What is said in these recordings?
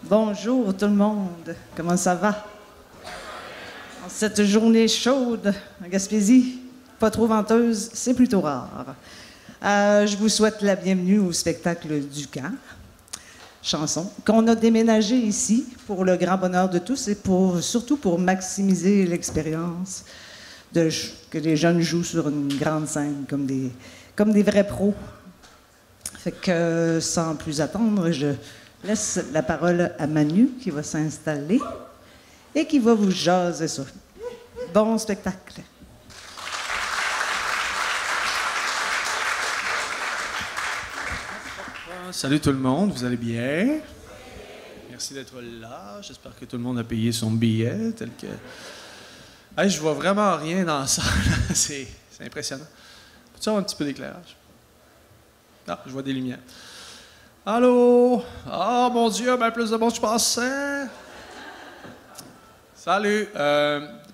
Bonjour tout le monde, comment ça va? En cette journée chaude en Gaspésie, pas trop venteuse, c'est plutôt rare. Je vous souhaite la bienvenue au spectacle du Camp, chanson, qu'on a déménagé ici pour le grand bonheur de tous et surtout pour maximiser l'expérience que les jeunes jouent sur une grande scène comme des vrais pros. Fait que sans plus attendre, je laisse la parole à Manu qui va s'installer et qui va vous jaser ça. Bon spectacle. Salut tout le monde, vous allez bien? Merci d'être là. J'espère que tout le monde a payé son billet tel que... Hey, je vois vraiment rien dans ça. C'est impressionnant. Peux-tu avoir un petit peu d'éclairage? Ah, je vois des lumières. Allô? Ah, mon Dieu, bien plus de monde que je pensais. Salut.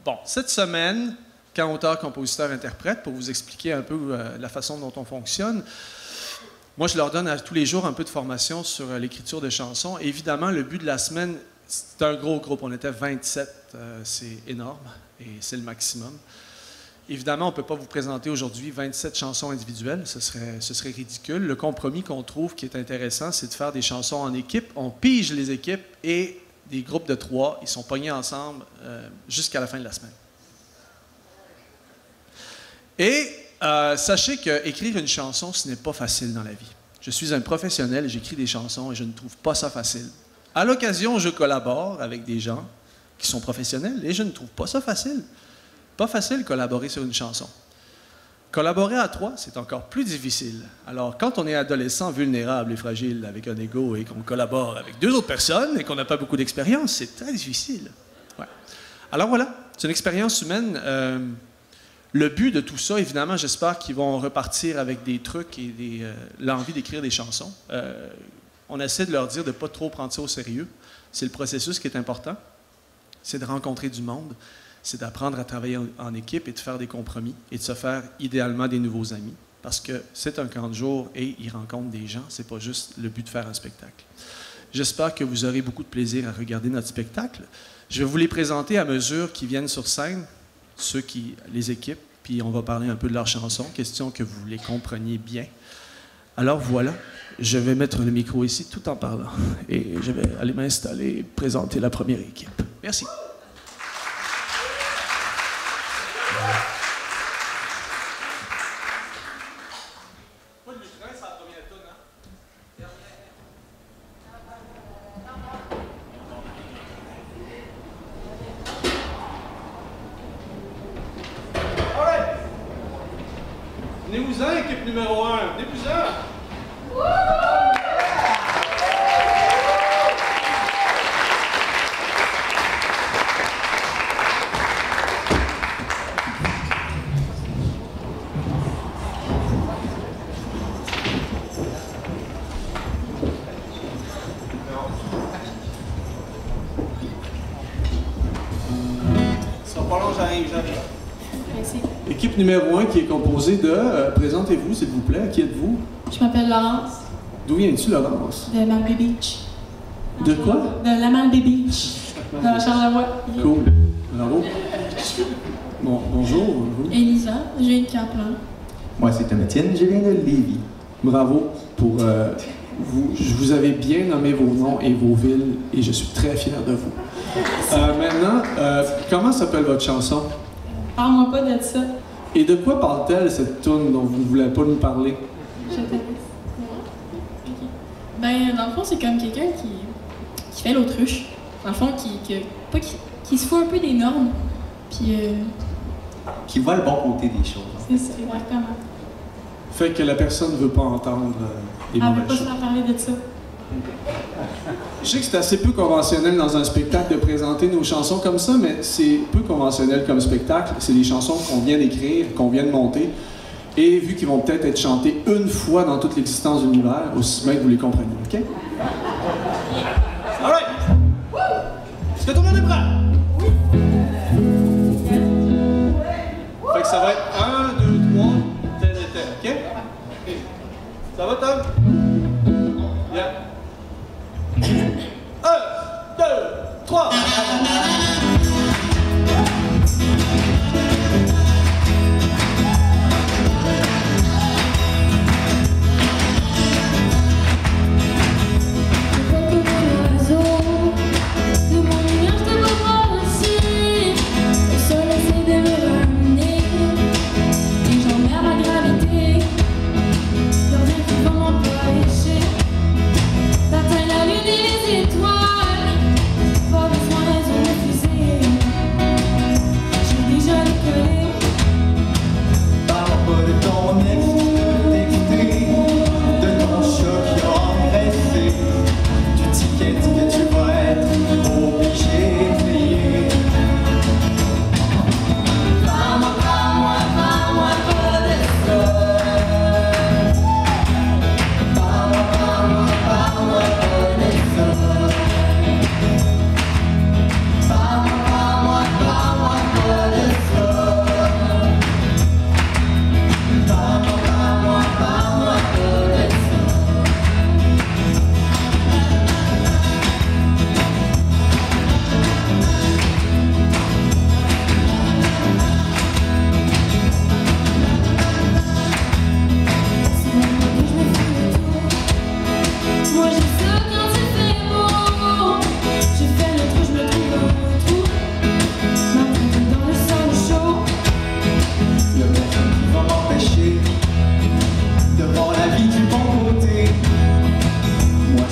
Bon, cette semaine, quand auteur, compositeur, interprète, pour vous expliquer un peu la façon dont on fonctionne, moi, je leur donne à tous les jours un peu de formation sur l'écriture de chansons. Évidemment, le but de la semaine, c'est un gros groupe. On était 27, c'est énorme et c'est le maximum. Évidemment, on ne peut pas vous présenter aujourd'hui 27 chansons individuelles, ce serait ridicule. Le compromis qu'on trouve qui est intéressant, c'est de faire des chansons en équipe. On pige les équipes et des groupes de 3, ils sont pognés ensemble jusqu'à la fin de la semaine. Et sachez qu'écrire une chanson, ce n'est pas facile dans la vie. Je suis un professionnel, j'écris des chansons et je ne trouve pas ça facile. À l'occasion, je collabore avec des gens qui sont professionnels et je ne trouve pas ça facile. Pas facile de collaborer sur une chanson. Collaborer à 3, c'est encore plus difficile. Alors, quand on est adolescent, vulnérable et fragile avec un ego et qu'on collabore avec 2 autres personnes et qu'on n'a pas beaucoup d'expérience, c'est très difficile. Ouais. Alors voilà, c'est une expérience humaine. Le but de tout ça, évidemment, j'espère qu'ils vont repartir avec des trucs et l'envie d'écrire des chansons. On essaie de leur dire de ne pas trop prendre ça au sérieux. C'est le processus qui est important. C'est de rencontrer du monde. C'est d'apprendre à travailler en équipe et de faire des compromis et de se faire idéalement des nouveaux amis. Parce que c'est un camp de jour et ils rencontrent des gens. C'est pas juste le but de faire un spectacle. J'espère que vous aurez beaucoup de plaisir à regarder notre spectacle. Je vais vous les présenter à mesure qu'ils viennent sur scène, les équipes, puis on va parler un peu de leurs chansons, question que vous les compreniez bien. Alors voilà, je vais mettre le micro ici tout en parlant et je vais aller m'installer et présenter la première équipe. Merci. Venez-vous-en, équipe numéro 1. Venez-vous-en. Ça sera pas long, j'arrive. Merci. Équipe numéro 1 qui est composée de... présentez-vous, s'il vous plaît. Qui êtes-vous? Je m'appelle Laurence. D'où viens-tu, Laurence? De Malbaie Beach. De quoi? De la Malbaie Beach. Dans Charlevoix. Cool. Bravo. Bon, bonjour. Vous? Elisa, je viens de Caplan. Moi, c'est Thomas-Étienne, je viens de Lévis. Bravo pour vous. Je vous avais bien nommé vos noms et vos villes et je suis très fier de vous. Maintenant, comment s'appelle votre chanson? Parle-moi pas de ça. Et de quoi parle-t-elle, cette toune dont vous ne voulez pas nous parler? Je te laisse. Ok. Ben, dans le fond, c'est comme quelqu'un qui fait l'autruche. Dans le fond, qui se fout un peu des normes. Puis, Qui voit le bon côté des choses. c'est ça, exactement. Fait que la personne ne veut pas entendre des Elle veut mauvaises pas se choses. faire parler de ça. Je sais que c'est assez peu conventionnel dans un spectacle de présenter nos chansons comme ça, mais c'est peu conventionnel comme spectacle. C'est des chansons qu'on vient d'écrire, qu'on vient de monter. Et vu qu'ils vont peut-être être chantés une fois dans toute l'existence de l'univers, aussi bien que vous les compreniez, OK? All right! Est-ce que tout le monde est prêt? Fait que ça va être 1, 2, 3, tel et tel, OK? Ça va, Tom? Yeah. 1,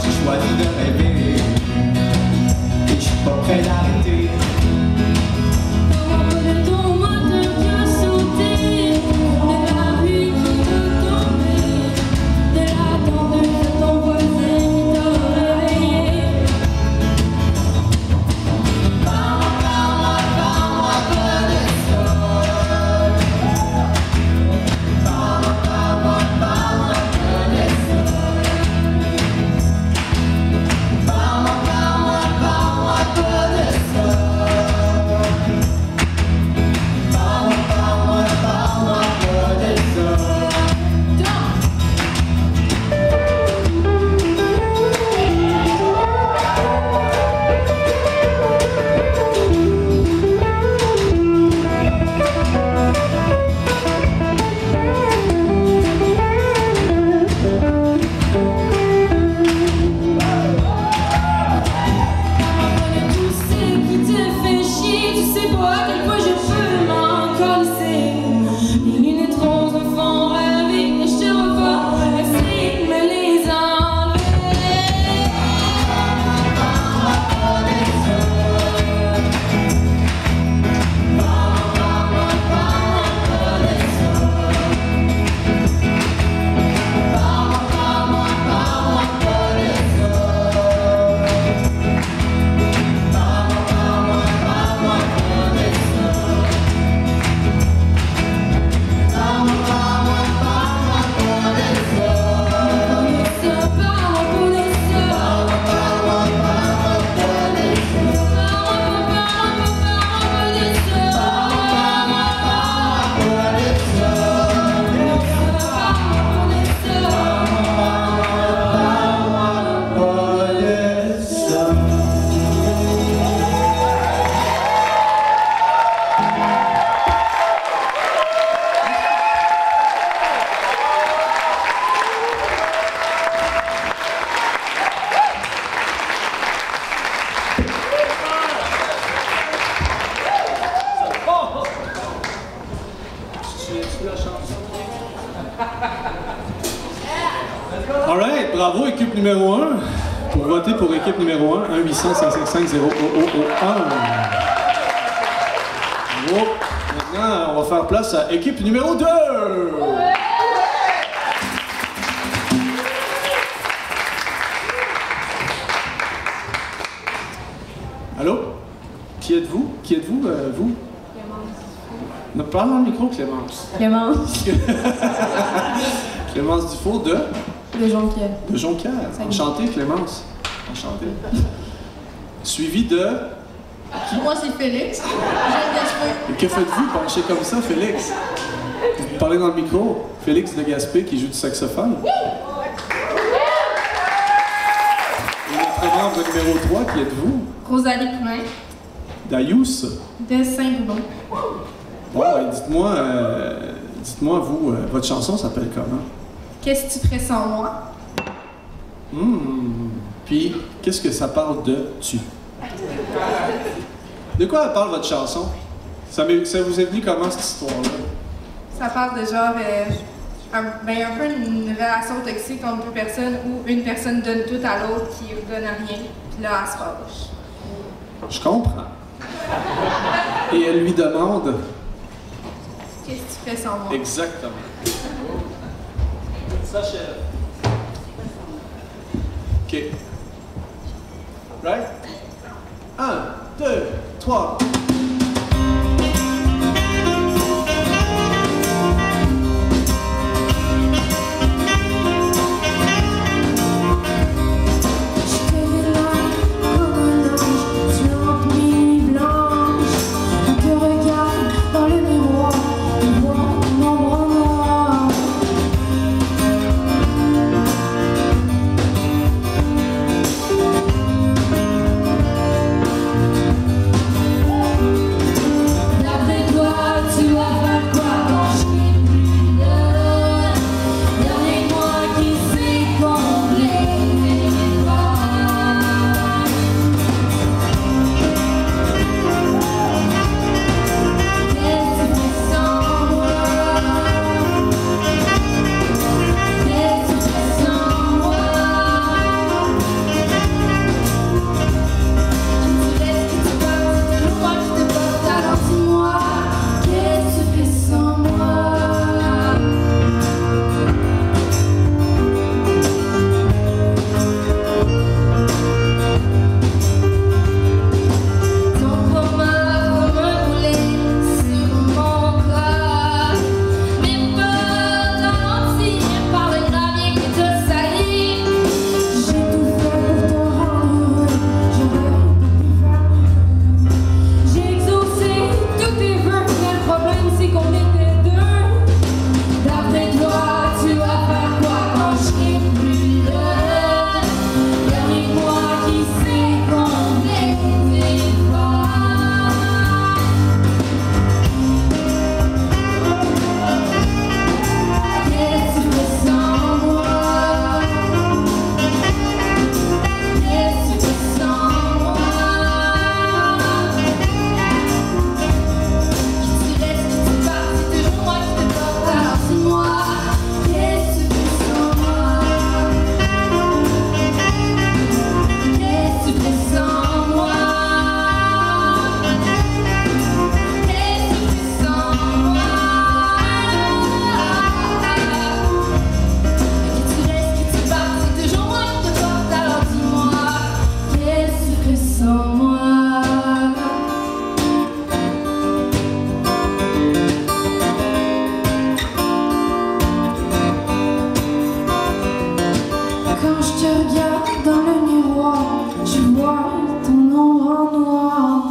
j'ai choisi de rêver. Et je suis pas prêt d'arrêter. Alright, bravo équipe numéro 1. Pour voter pour équipe numéro 1, 1-800-555-000-1. Bravo. Maintenant, on va faire place à équipe numéro 2. Allô? Qui êtes-vous? Qui êtes-vous, vous? Ne parle dans le micro, Clémence. Clémence. Clémence Dufault de? De Jonquière. De Jonquière. Enchantée, Clémence. Enchantée. Suivi de? Moi, c'est Félix. Jeanne Gaspé. Et que faites-vous pencher comme ça, Félix? Vous parlez dans le micro. Félix de Gaspé qui joue du saxophone. Et notre membre numéro 3, qui êtes-vous? Rosalie Poulain. Dayous. De Saint-Boudon. Bon, dites-moi, vous, votre chanson s'appelle comment? Qu'est-ce que tu ferais sans moi? Puis, qu'est-ce que ça parle de tu? De quoi elle parle votre chanson? Ça vous est venu comment cette histoire-là? Ça parle de genre, un peu une relation toxique entre deux personnes où une personne donne tout à l'autre qui ne donne à rien, puis là, elle se fâche. Je comprends. Et elle lui demande? Qu'est-ce que tu fais sans moi? Exactement. Ça, chef. OK. Right? 1, 2, 3. regarde dans le miroir, je vois ton ombre en noir.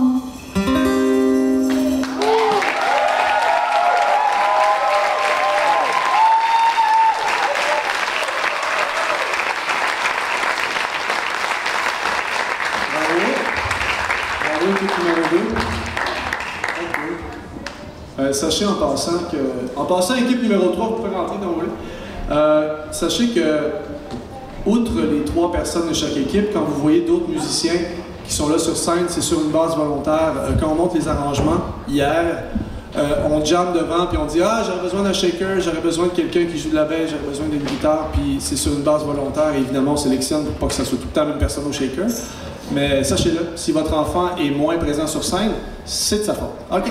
Bravo, équipe numéro 2. Sachez en passant, équipe numéro 3, vous pouvez rentrer dans le sachez que, outre les 3 personnes de chaque équipe, quand vous voyez d'autres musiciens qui sont là sur scène, c'est sur une base volontaire. Quand on monte les arrangements, hier, on jamme devant, puis on dit « Ah, j'aurais besoin d'un shaker, j'aurais besoin de quelqu'un qui joue de la basse, j'aurais besoin d'une guitare », puis c'est sur une base volontaire, et évidemment, on sélectionne pour pas que ça soit tout le temps la même personne au shaker. Mais sachez-le, si votre enfant est moins présent sur scène, c'est de sa faute. OK.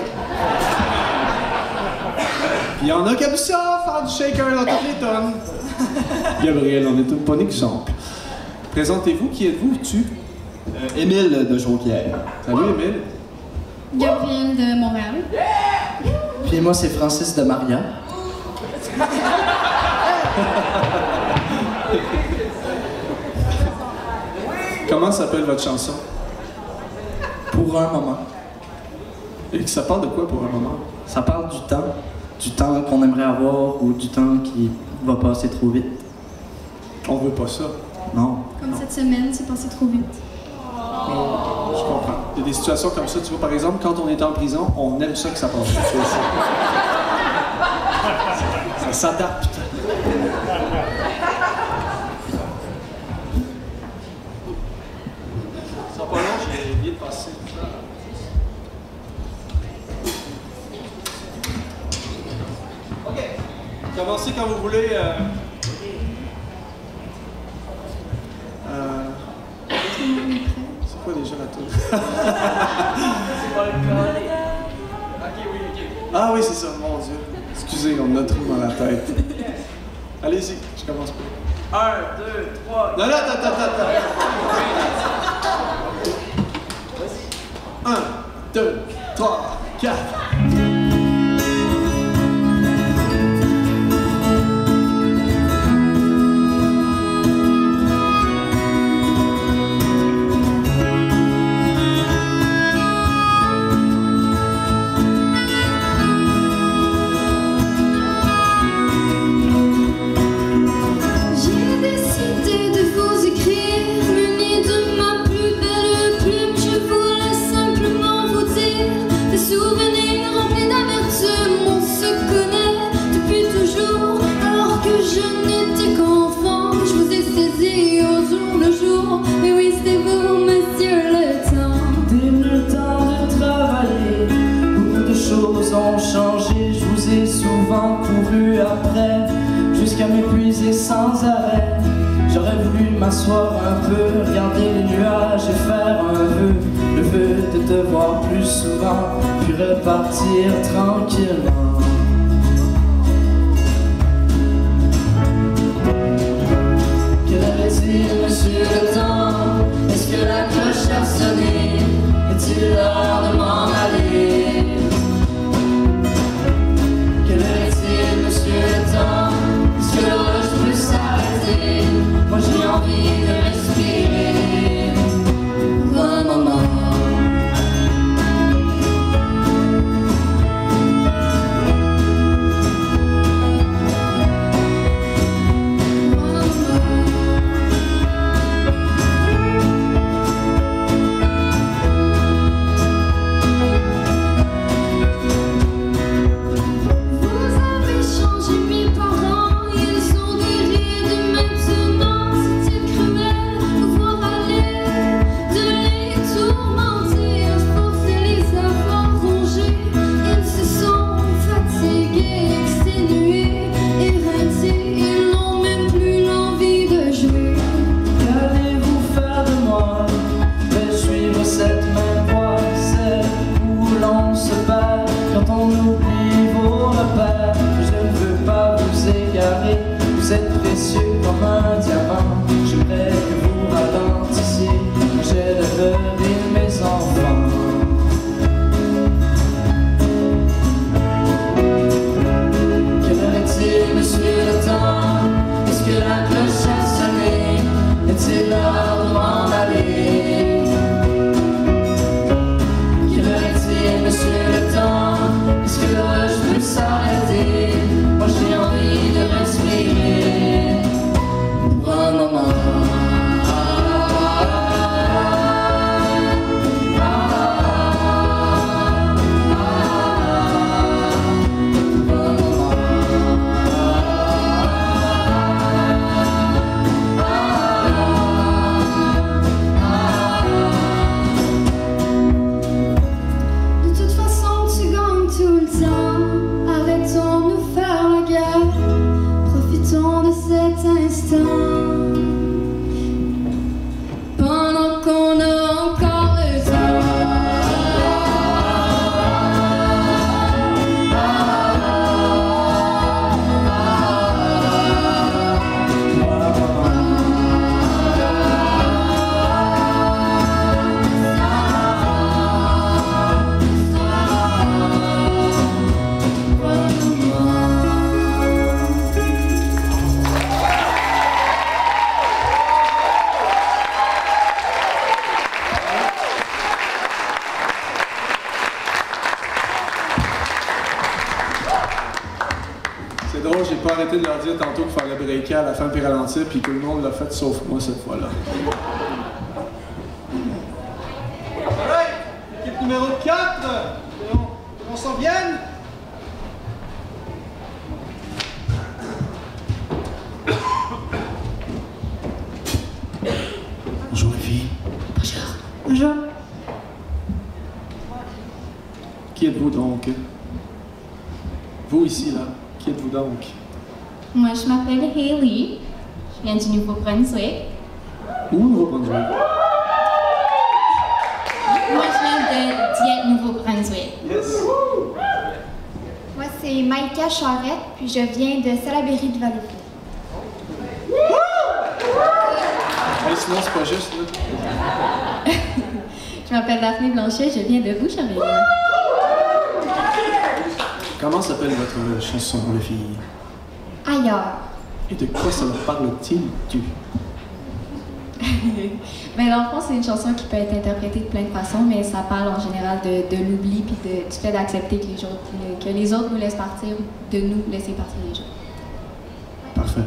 Puis il y en a qui aiment ça, faire du shaker dans toutes les tonnes. Gabriel, on est un bon exemple. Présentez-vous, qui êtes-vous, tu? Émile de Jonquière. Salut, Émile. Gabriel de Montréal. Puis moi, c'est Francis de Maria. Comment s'appelle votre chanson? Pour un moment. Et ça parle de quoi pour un moment? Ça parle du temps qu'on aimerait avoir ou du temps qui va passer trop vite. On veut pas ça. Non. Comme cette semaine, c'est passé trop vite. Je comprends. Il y a des situations comme ça. Tu vois, par exemple, quand on est en prison, on aime ça que ça passe. Ça s'adapte. Ça sera pas long, j'ai oublié de passer. OK. Commencez quand vous voulez. C'est quoi déjà la tour? C'est pas le cas. Ok, oui, ok. Ah oui, c'est ça, mon Dieu. Excusez, on a trop dans la tête. Allez-y, je commence pas. 1, 2, 3. Non, non, attends. 1, 2, 3, 4. Jusqu'à m'épuiser sans arrêt. J'aurais voulu m'asseoir un peu, regarder les nuages et faire un vœu. Le vœu de te voir plus souvent, puis repartir tranquillement. Que avait-il, monsieur le temps? Est-ce que la cloche a sonné? Est-il l'heure de m'en aller? Que avait-il, monsieur le temps? Est-ce que l'horloge peut s'arrêter? Moi j'ai envie de respirer pour un moment. arrêté de leur dire tantôt qu'il fallait breaker à la fin puis ralentir, puis tout le monde l'a fait sauf moi cette fois-là. Alright, équipe numéro 4, on s'en vienne. Bonjour les filles. Bonjour. Qui êtes-vous donc? Vous ici, là, qui êtes-vous donc? Moi, je m'appelle Hailey. Je viens du Nouveau-Brunswick. Où, Nouveau-Brunswick? Moi, je viens de Dieppe, Nouveau-Brunswick. Yes. Moi, c'est Maïka Charette, puis je viens de Salaberry de Valleyfield. Hey, sinon, c'est pas juste, là. Je m'appelle Daphné Blanchet, je viens de Boucherville. Comment s'appelle votre chanson, les filles? Ailleurs. Et de quoi ça leur parle-t-il, tu? Mais dans le fond, c'est une chanson qui peut être interprétée de plein de façons, mais ça parle en général de l'oubli puis du fait d'accepter que les autres nous laissent partir, de nous laisser partir les gens. Parfait.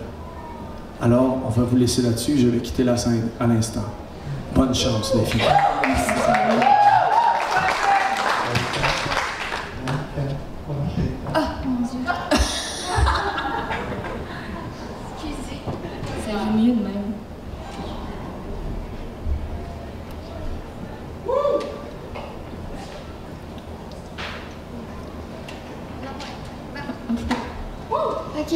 Alors, on va vous laisser là-dessus. Je vais quitter la scène à l'instant. Bonne chance, les filles. Ah, mon Dieu. Ça joue mieux de même. OK.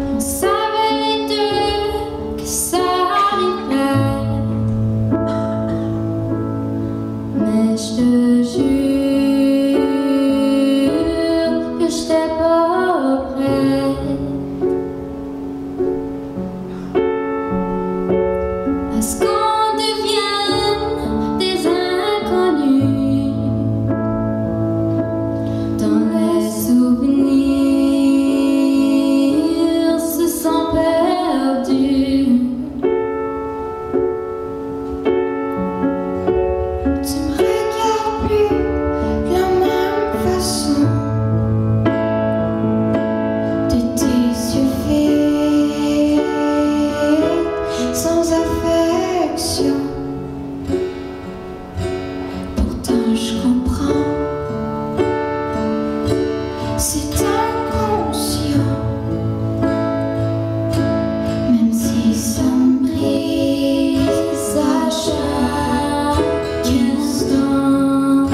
On savait les deux que ça arriverait, mais je te jure que j'étais pas prêt à ce qu'on devienne des inconnus dans les souvenirs se sont perdus. Tu me regardes plus de la même façon, de tes yeux faits sans affection. Pourtant je comprends, c'est inconscient, même si ça me brise à chaque instant.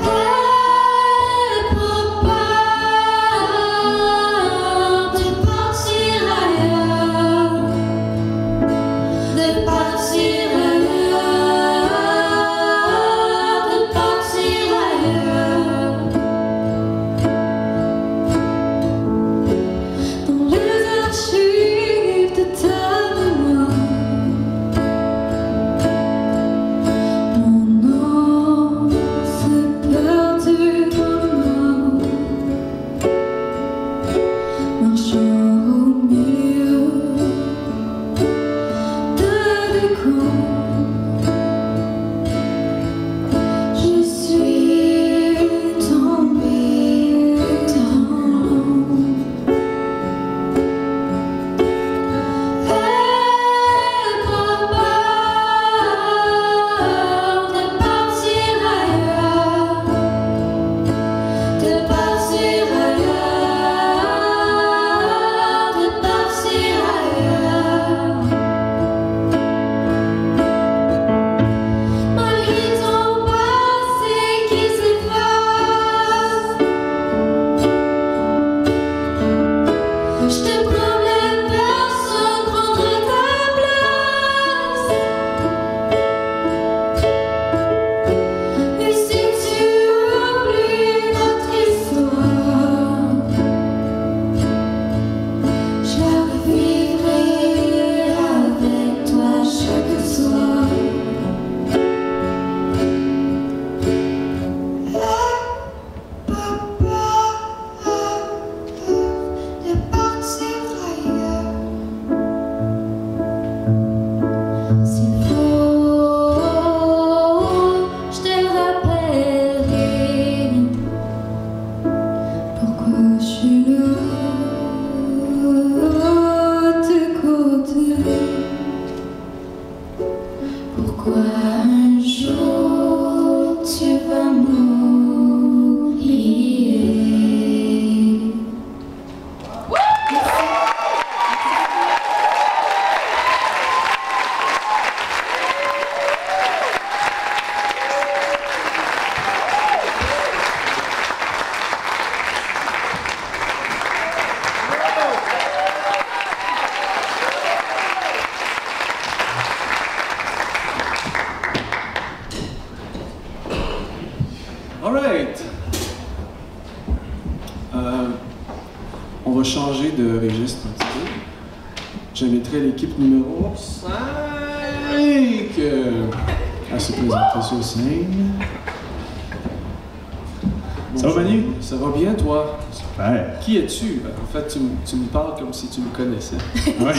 Elle peut pas de partir ailleurs, de partir ailleurs, de partir ailleurs. All right. On va changer de registre un petit peu. J'inviterai l'équipe numéro 5 à se présenter sur scène. Ça va, Manu? Ça va bien, toi? Super. Qui es-tu? En fait, tu me parles comme si tu me connaissais. Ouais.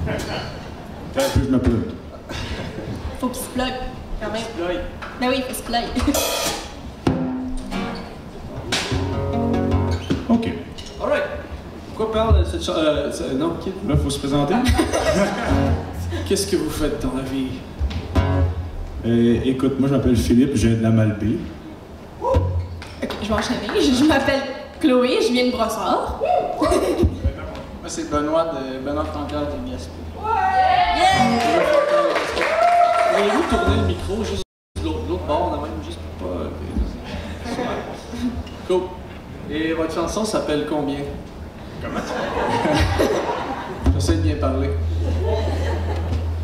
Attends un peu, je me plug. Faut qu'il se plug, quand même. Ben oui, il faut se plug. OK. All right. Pourquoi parle cette chanson? Non, Là, il faut se présenter. Qu'est-ce que vous faites dans la vie? Écoute, moi, je m'appelle Philippe, je viens de la Malbaie. Ok, je vais enchaîner. Je m'appelle Chloé, je viens de Brossard. Moi, c'est Benoît Francaire de Gaspé. Pourriez-vous tourner le micro juste de l'autre bord, de même, juste pour pas... Cool. Et votre chanson s'appelle combien? Comment? J'essaie de bien parler.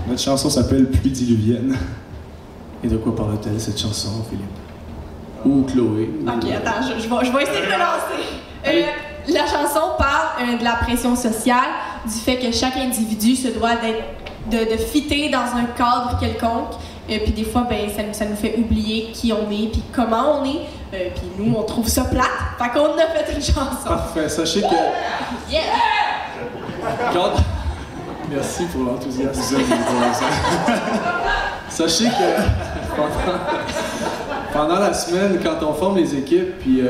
Notre chanson s'appelle Pluie diluvienne. Et de quoi parle-t-elle, cette chanson, Philippe? Ou Chloé? Ok, attends, je vais essayer de me lancer. La chanson parle de la pression sociale, du fait que chaque individu se doit de fitter dans un cadre quelconque. Puis des fois, ben, ça nous fait oublier qui on est, puis comment on est. Puis nous, on trouve ça plate. Fait qu'on a fait une chanson. Parfait. Sachez que... Yeah! Merci pour l'enthousiasme. Sachez que pendant la semaine, quand on forme les équipes, puis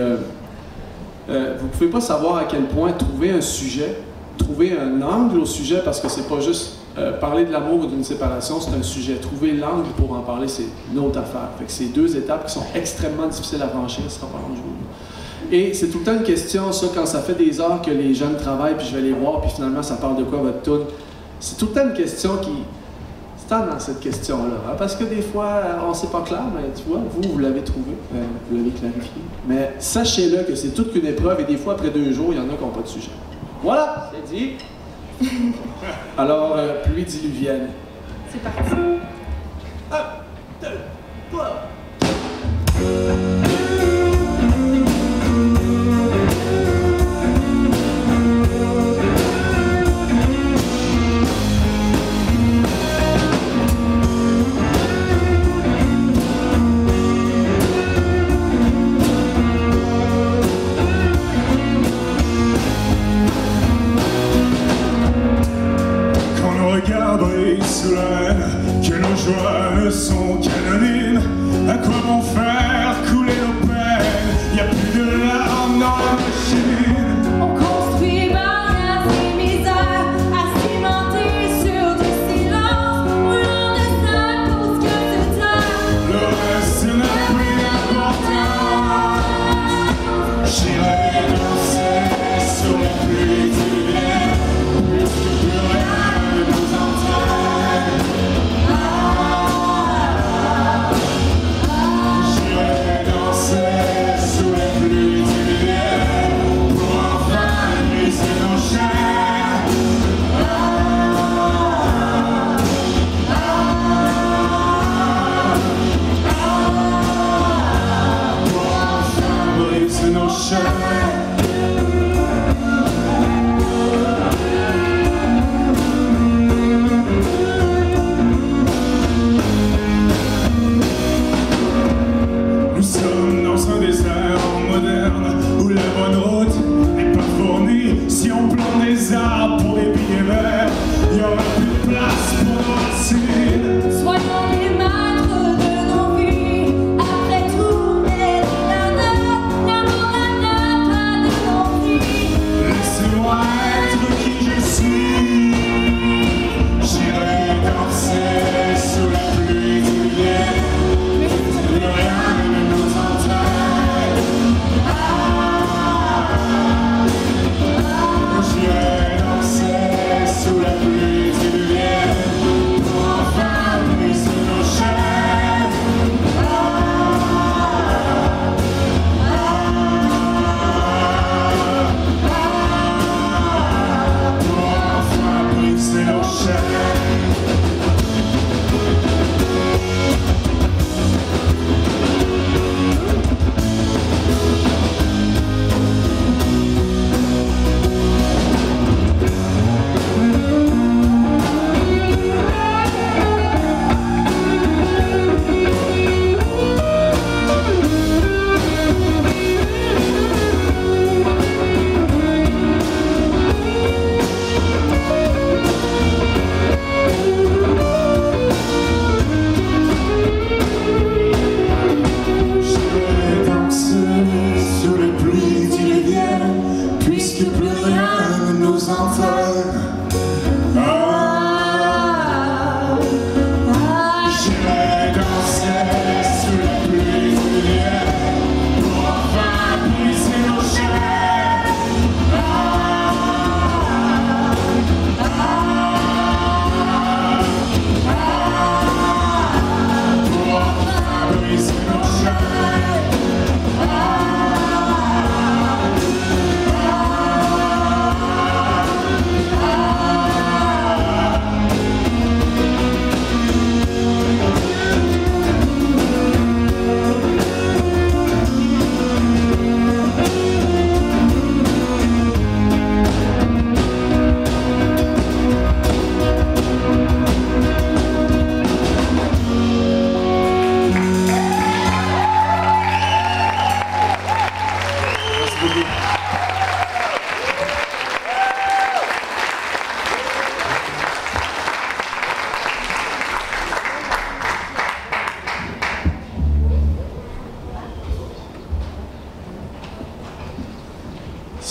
vous pouvez pas savoir à quel point trouver un sujet, trouver un angle au sujet, parce que c'est pas juste parler de l'amour ou d'une séparation, c'est un sujet. Trouver l'angle pour en parler, c'est une autre affaire. Fait que c'est deux étapes qui sont extrêmement difficiles à franchir, ce sera pas un jour. Et c'est tout le temps une question, ça, quand ça fait des heures que les jeunes travaillent, puis je vais les voir, puis finalement, ça parle de quoi votre tune? C'est tout le temps une question qui... C'est tant dans cette question-là. Hein? Parce que des fois, on ne sait pas clair, mais tu vois, vous l'avez trouvé, vous l'avez clarifié. Mais sachez-le que c'est toute qu'une épreuve, et des fois, après 2 jours, il y en a qui n'ont pas de sujet. Voilà, c'est dit. Alors, pluie diluvienne. C'est parti. 1, 2, 3. Sous la haine, que nos joies ne sont qu'anonymes. À quoi bon faire couler nos peines? Y a plus de larmes dans la machine. On construit barrières et misères à cimenter sur du silence, roulant de ça pour que se taire. Le reste n'a plus d'importance. J'irai danser sur les pluies diluviennes. Plus rien ne nous entraîne. J'irai danser sous les pluies diluviennes pour enfin briser nos chaînes. Pour enfin briser nos chaînes. Nous sommes dans un désert moderne où la bonne route n'est pas fournie. Si on plante des arbres pour des billets verts, il n'y aura plus de place pour nos racines. Soyons les maîtres de nos vies. Après tout, elle est la nôtre. L'amour n'a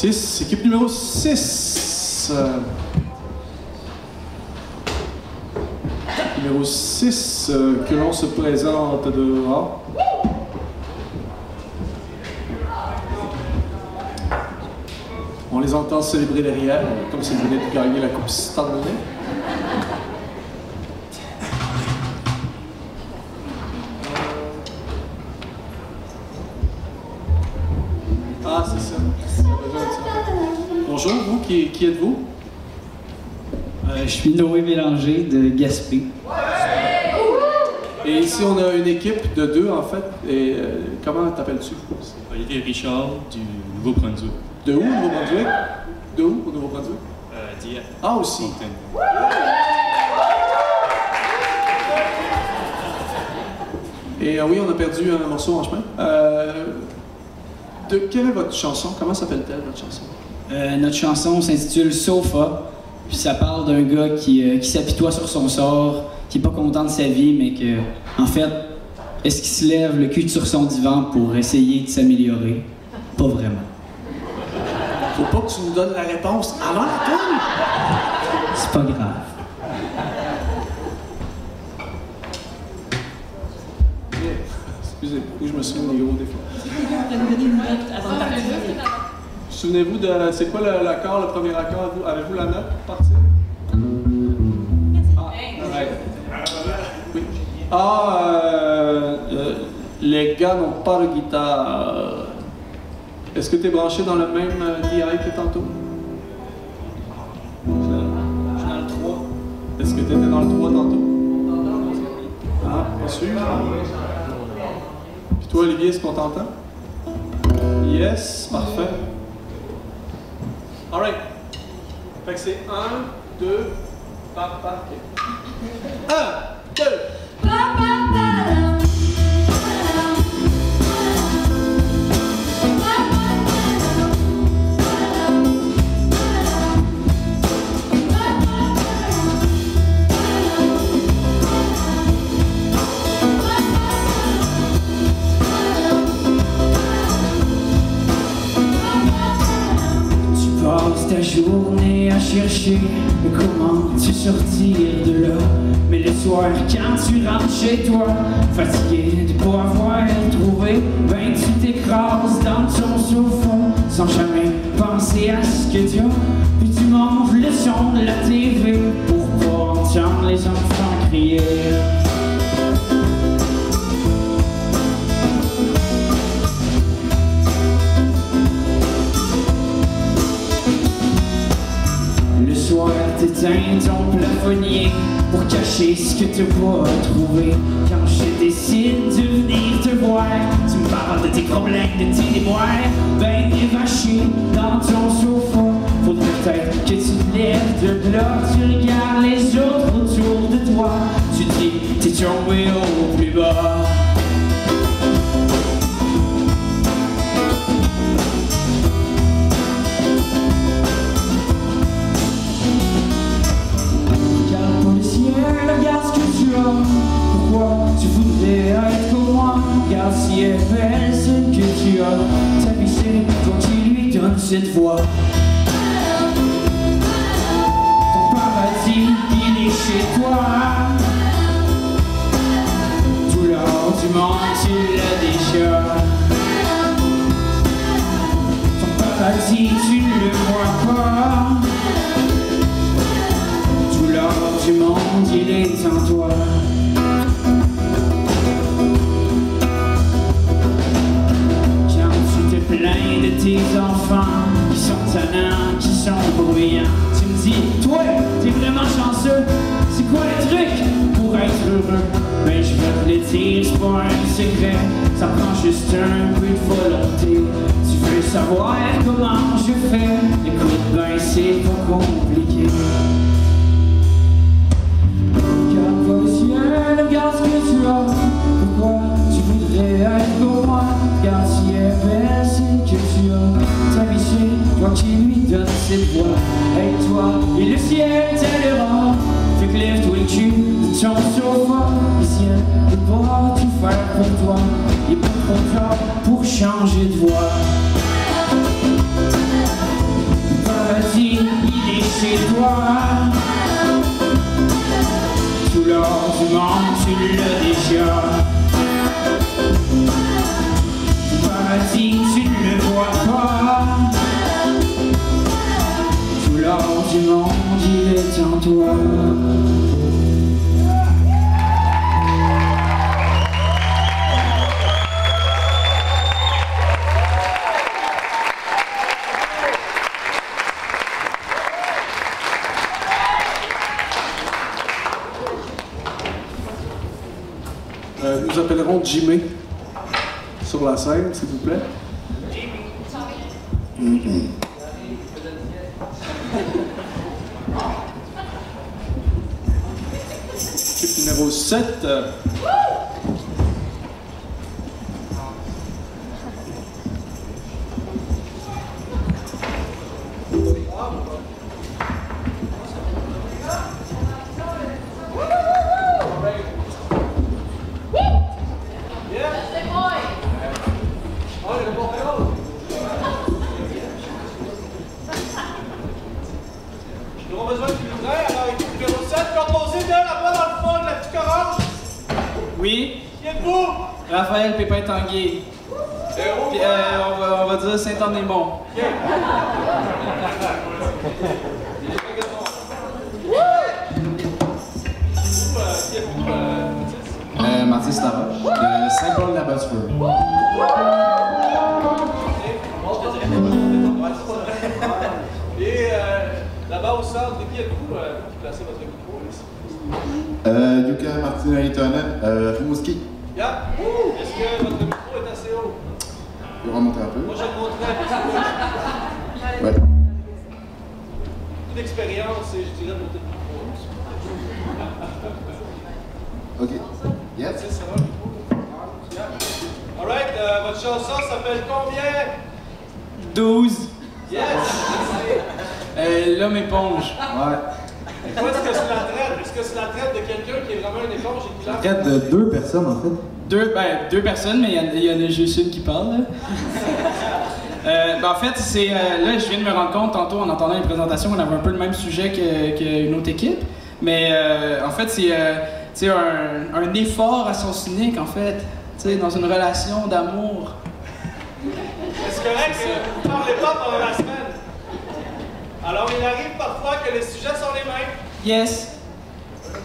6, équipe numéro 6. Numéro 6, que l'on se présente dehors. On les entend célébrer derrière, comme s'ils venaient de gagner la Coupe Stanley. Ah, c'est ça. Bonjour, vous, qui êtes-vous? Je suis Noé Mélanger de Gaspé. Et ici, on a une équipe de 2, en fait. Et comment t'appelles-tu? Olivier Richard du Nouveau-Brunswick. De où, Nouveau-Brunswick? De où, au Nouveau-Brunswick? Dieppe. Ah, aussi. Et oui, on a perdu un morceau en chemin. Quelle est votre chanson? Comment s'appelle-t-elle, votre chanson? Notre chanson s'intitule Sofa. Puis ça parle d'un gars qui s'apitoie sur son sort, qui est pas content de sa vie, mais que, en fait, est-ce qu'il se lève le cul sur son divan pour essayer de s'améliorer? Pas vraiment. Faut pas que tu nous donnes la réponse avant la tourne. C'est pas grave. Excusez, faut que je me souvienne des gros défauts. Souvenez-vous de... C'est quoi l'accord, le premier accord? Avez-vous la note pour partir? Oui. Les gars n'ont pas de guitare. Est-ce que tu es branché dans le même DI que tantôt? Je suis dans le 3. Est-ce que tu étais dans le 3 tantôt? Ah, pas sûr. Puis toi, Olivier, est-ce qu'on t'entend? Yes, parfait. Alright. Fait que c'est 1, 2, par. 1, 2. Ta journée à chercher comment te sortir de là. Mais le soir quand tu rentres chez toi, fatigué de pas avoir trouvé, ben tu t'écrases dans ton sofa sans jamais penser à ce que tu as. Puis tu montes le son de la TV pour pas entendre les enfants crier. T'éteins ton plafonnier pour cacher ce que t'as pas trouvé. Quand je décide de venir te voir, tu me parles de tes problèmes, de tes déboires. Ben évaché dans ton sofa, faudrait peut-être que tu te lèves de là. Tu regardes les autres autour de toi, tu te dis t'es tombé au plus bas. Regarde ce que tu as, pourquoi tu voudrais être comme moi? Regarde si elle est belle, celle que tu as. Ta vie c'est toi qui lui donne cette voix. Ton paradis, il est chez toi. Tout l'or du monde, tu l'as déjà. Ton paradis, tu ne le vois pas. L'or du monde, il est en toi. Quand tu te plains de tes enfants qui sont tannants, qui sont bruyants, tu me dis, toi, t'es vraiment chanceux. C'est quoi le truc pour être heureux? Ben je vais te le dire, c'est pas un secret. Ça prend juste un peu de volonté. Tu veux savoir comment je fais? Écoute, ben c'est pas compliqué. Regarde ce que tu as, pourquoi tu voudrais être comme moi? Regarde si elle est belle, celle que tu as. Ta vie c'est toi qui lui donne cette voix. Avec toi et le ciel t'aidera. Fait que lève-toi le cul de ton sofa. Le ciel ne peut pas tout faire pour toi. Il est pas trop tard pour changer de voix. chez toi. Tout l'or du monde, tu l'as déjà. Paradis, tu ne le vois pas. Tout l'or du monde, il est en toi. Nous appellerons Jimmy sur la scène, s'il vous plaît. Équipe numéro 7. Oui? Qui êtes-vous? Raphaël Pépin-Tanguay. Puis, on va dire Saint-Anne-des-Monts. Mathis Laroche, de Saint-Paul-la-Bosphore. Et là-bas au centre, qui êtes-vous? Placez votre micro ici. Yuka Martina-Litonen, Rimouski. Yeah. Est-ce que votre micro est assez haut? Je vais remonter un peu. Moi, je le montrais un peu. Ouais. Beaucoup d'expérience et je dirais monter le micro. Ok. Yes. Ça va, le micro? Yeah. Alright, votre chanson s'appelle combien? 12. Yes! L'homme éponge. Ouais. Et quoi est-ce que c'est la traite? Est-ce que c'est la traite de quelqu'un qui est vraiment une éponge et qui lance? Traite de 2 personnes en fait. Deux personnes, mais il y en a juste une qui parle. En fait, c'est là, je viens de me rendre compte tantôt en entendant les présentations, on avait un peu le même sujet qu'une autre équipe. Mais en fait, c'est un effort à sens unique, en fait, dans une relation d'amour. Est-ce correct que vous ne parlez pas pendant la semaine? Alors, il arrive parfois que les sujets sont les mêmes. Yes.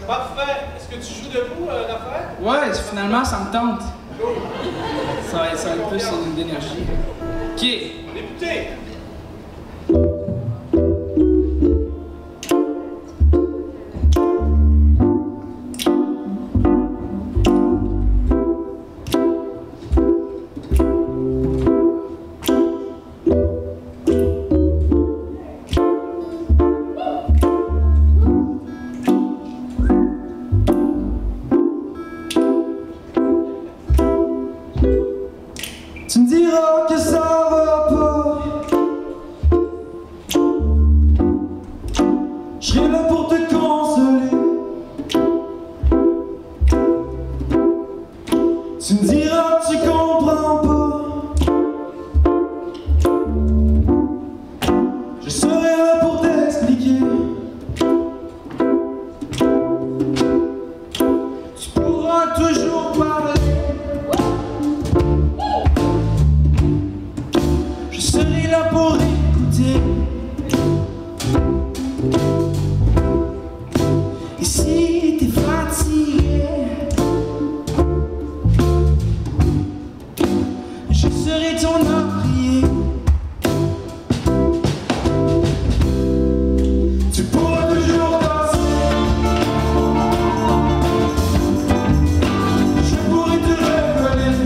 Parfait. Est-ce que tu joues debout, Raphaël? Ouais, finalement, ça me tente. Cool. Ça va être plus d'énergie. OK. Député. Tu me diras que ça va pas. Je serai là pour te consoler. Tu me diras que tu comprends pas. Je serai là pour t'expliquer. Tu pourras toujours parler. Je serai là pour écouter. Et si t'es fatigué, je serai ton oreiller. Tu pourras toujours danser. Je pourrai te révéler.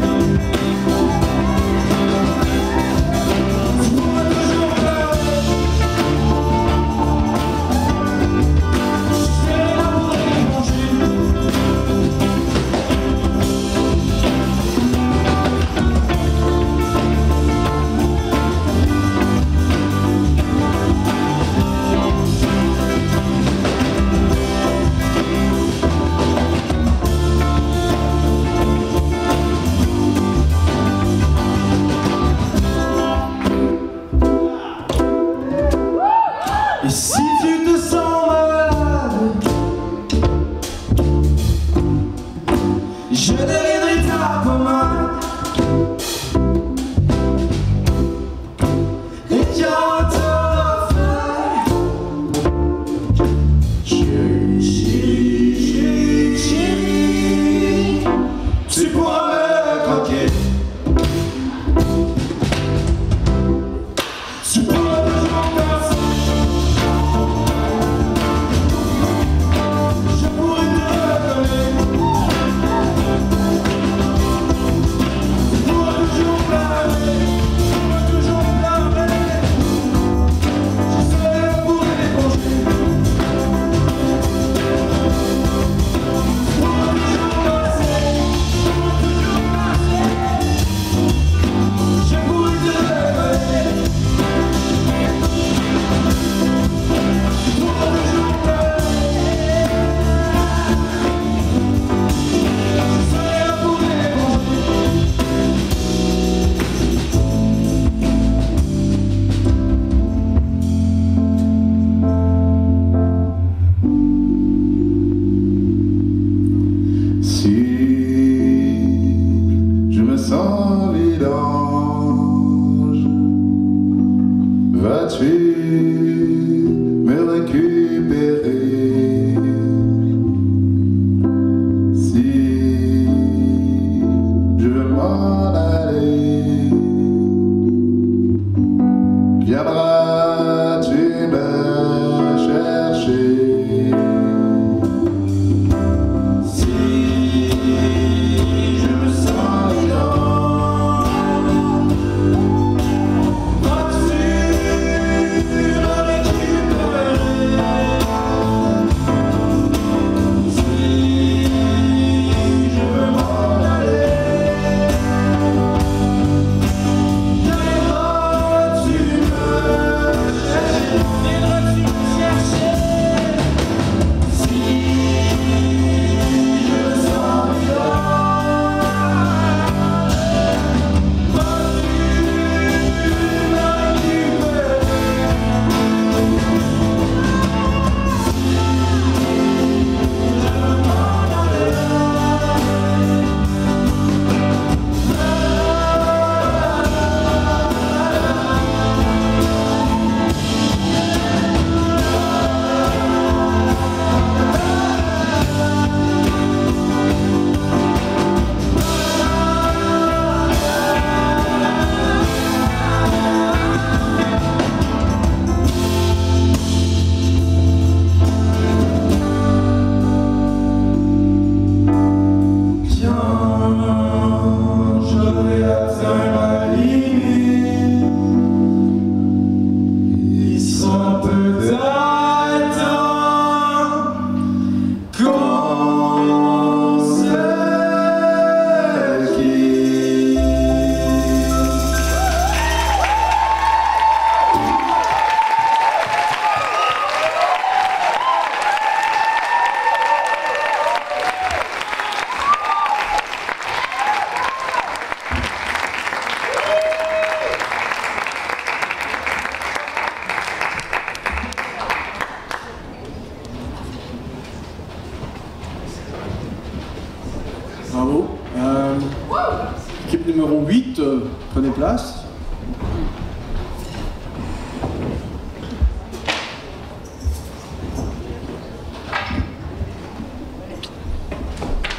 Prenez place.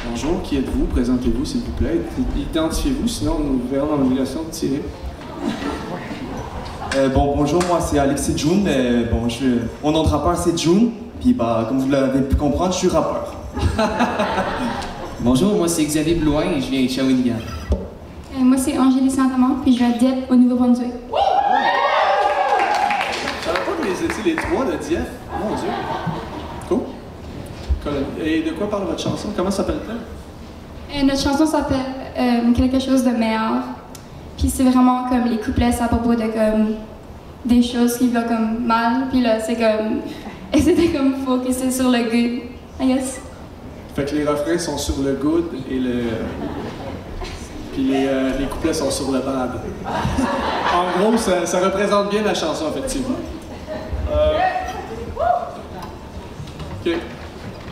Bonjour, qui êtes-vous? Présentez-vous, s'il vous plaît. Identifiez-vous, sinon nous verrons dans l'obligation de tirer. Bonjour, moi c'est Alexis June. Mon nom de rappeur c'est June. Puis comme vous l'avez pu comprendre, je suis rappeur. Bonjour, moi c'est Xavier Blouin et je viens de Shawinigan. Moi c'est Angélie Saint-Amand, puis je viens de Dieppe au Nouveau-Brunswick. Je savais pas que les étiez les trois de Dieppe. Mon Dieu. Cool. Et de quoi parle votre chanson? Comment s'appelle-t-elle? Notre chanson s'appelle Quelque chose de meilleur. Puis c'est vraiment comme les couplets, c'est à propos de comme des choses qui vont comme mal. Puis là, c'est comme. Et c'était comme focusé sur le good, I guess. Fait que les refrains sont sur le good et le. Puis les couplets sont sur le bad. En gros, ça représente bien la chanson, effectivement. Ok.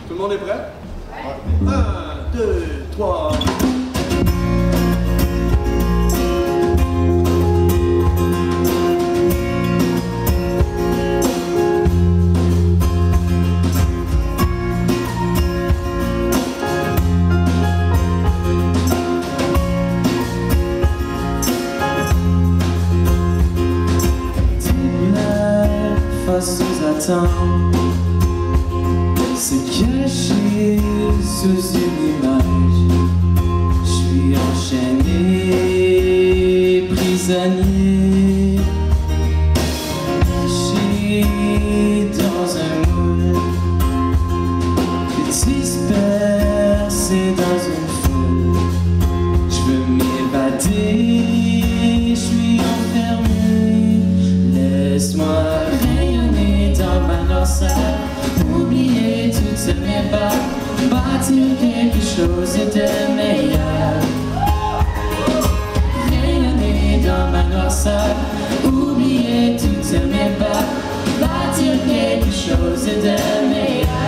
Tout le monde est prêt? 1, 2, 3. Face aux attentes, c'est caché sous une image. Je suis enchaîné, prisonnier, caché dans un moule, dispersé dans une foule. Je veux m'évader, je suis enfermé. Laisse-moi oublier toutes ces méfaits, bâtir quelque chose de meilleur. Rayonner dans ma noirceur, oublier toutes ces méfaits, bâtir quelque chose de meilleur.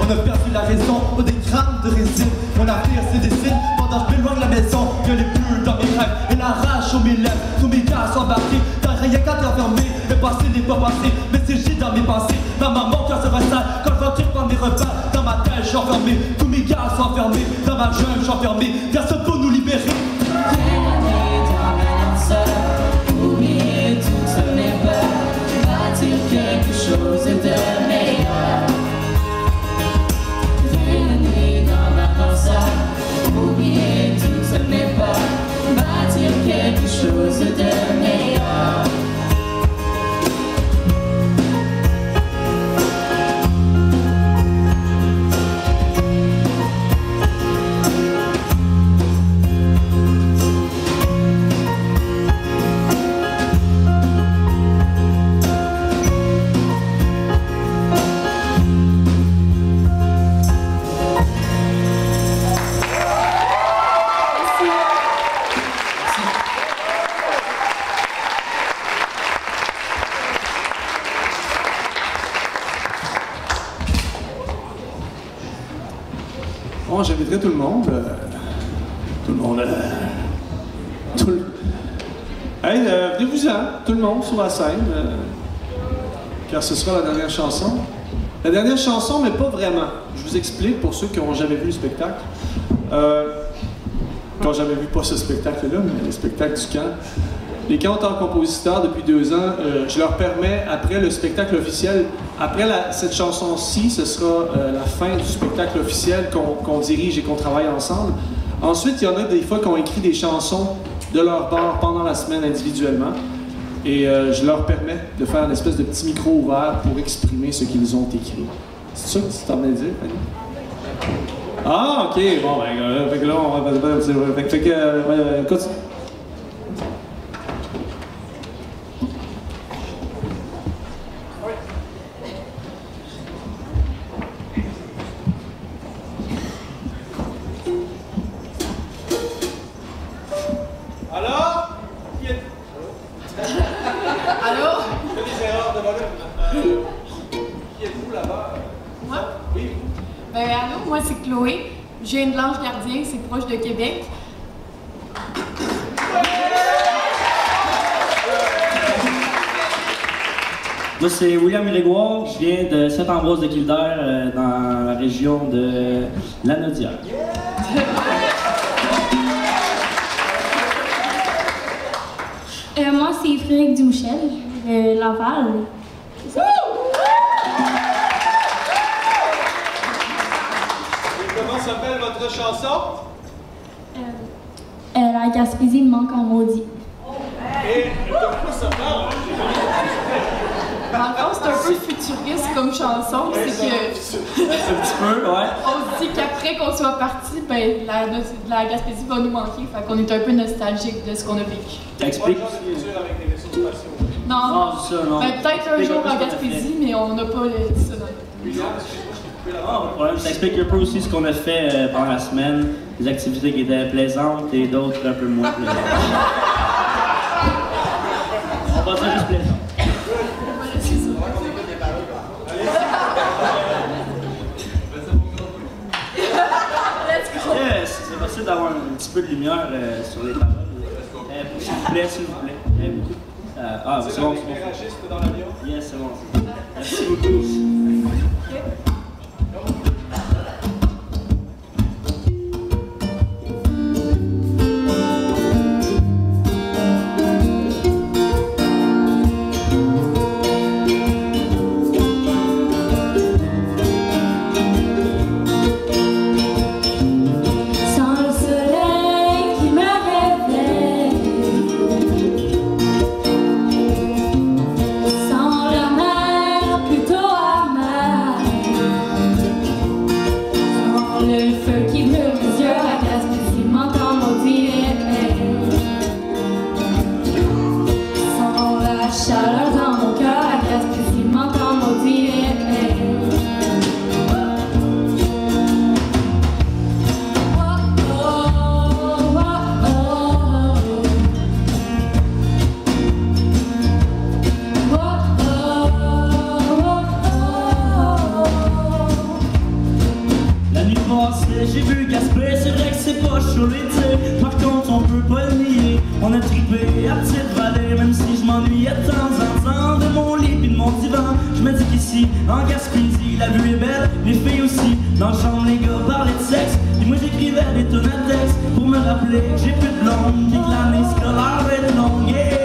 On a perdu la raison, on des grammes de résine. Mon avenir se dessine pendant que je m'éloigne de la maison. Que les bulles dans mes rêves et la rage sur mes lèvres. Tous mes gars sont embarqués, t'as rien qu'à t'enfermer. Le passé n'est pas passé, mais c'est j'ai dans mes pensées. Ma maman cœur se ressent quand je retire prendre mes repas. Dans ma tête je suis enfermé, tous mes gars sont enfermés. Dans ma jungle je suis enfermé, personne pour nous libérer. Rayonner dans ma lanceur, oublier toutes mes peurs, bâtir quelque chose de meilleur. Oublier toutes mes peurs, bâtir quelque chose de meilleur. Bon, j'inviterai tout le monde. Hey, venez-vous-en, tout le monde sur la scène, car ce sera la dernière chanson. La dernière chanson, mais pas vraiment. Je vous explique pour ceux qui n'ont jamais vu le spectacle. encore jamais vu pas ce spectacle-là, mais le spectacle du camp. Les canteurs-compositeurs, depuis 2 ans, je leur permets, après le spectacle officiel, après cette chanson-ci, ce sera la fin du spectacle officiel qu'on dirige et qu'on travaille ensemble. Ensuite, il y en a des fois qui ont écrit des chansons de leur bord pendant la semaine individuellement. Et je leur permets de faire une espèce de petit micro ouvert pour exprimer ce qu'ils ont écrit. C'est ça que tu t'en venais de dire, Fanny? Ah, ok, bon, ben, fait que là, on va... Fait que, continue. Je viens de l'Ange-Gardien, c'est proche de Québec. Moi, c'est William Grégoire, je viens de Saint-Ambroise-de-Kildare, dans la région de Lanaudière. Moi, c'est Frédéric Dumouchel, de Laval. Comment s'appelle votre chanson? La Gaspésie me manque en maudit. Et de quoi ça parle? En gros, c'est un peu futuriste comme chanson. C'est que. Un petit peu, ouais. On se dit qu'après qu'on soit parti, ben, la Gaspésie va nous manquer. Fait qu'on est un peu nostalgique de ce qu'on a vécu. T'expliques? Non, c'est ça, non. Ben, peut-être un jour en Gaspésie, mais on n'a pas ça dans le. Ah, pas de problème. Ça explique un peu aussi ce qu'on a fait pendant la semaine, des activités qui étaient plaisantes et d'autres un peu moins plaisantes. On va dire juste plaisant. Yes, c'est possible d'avoir un petit peu de lumière sur les paroles. S'il vous plaît, s'il vous plaît. Beaucoup. Ah, c'est bon, c'est bon. Yes, c'est bon. Merci beaucoup. J'ai vu Gaspé, c'est vrai que c'est pas chaud l'été. Par contre on peut pas le nier, on a trippé à petite vallée. Même si je m'ennuyais de temps en temps de mon lit pis de mon divan, je me dis qu'ici, en Gaspésie, la vue est belle, les filles aussi. Dans le chambre les gars parlaient de sexe, et moi j'écrivais des tonnes à texte pour me rappeler que j'ai plus de blonde, et que l'année scolaire va être longue, yeah.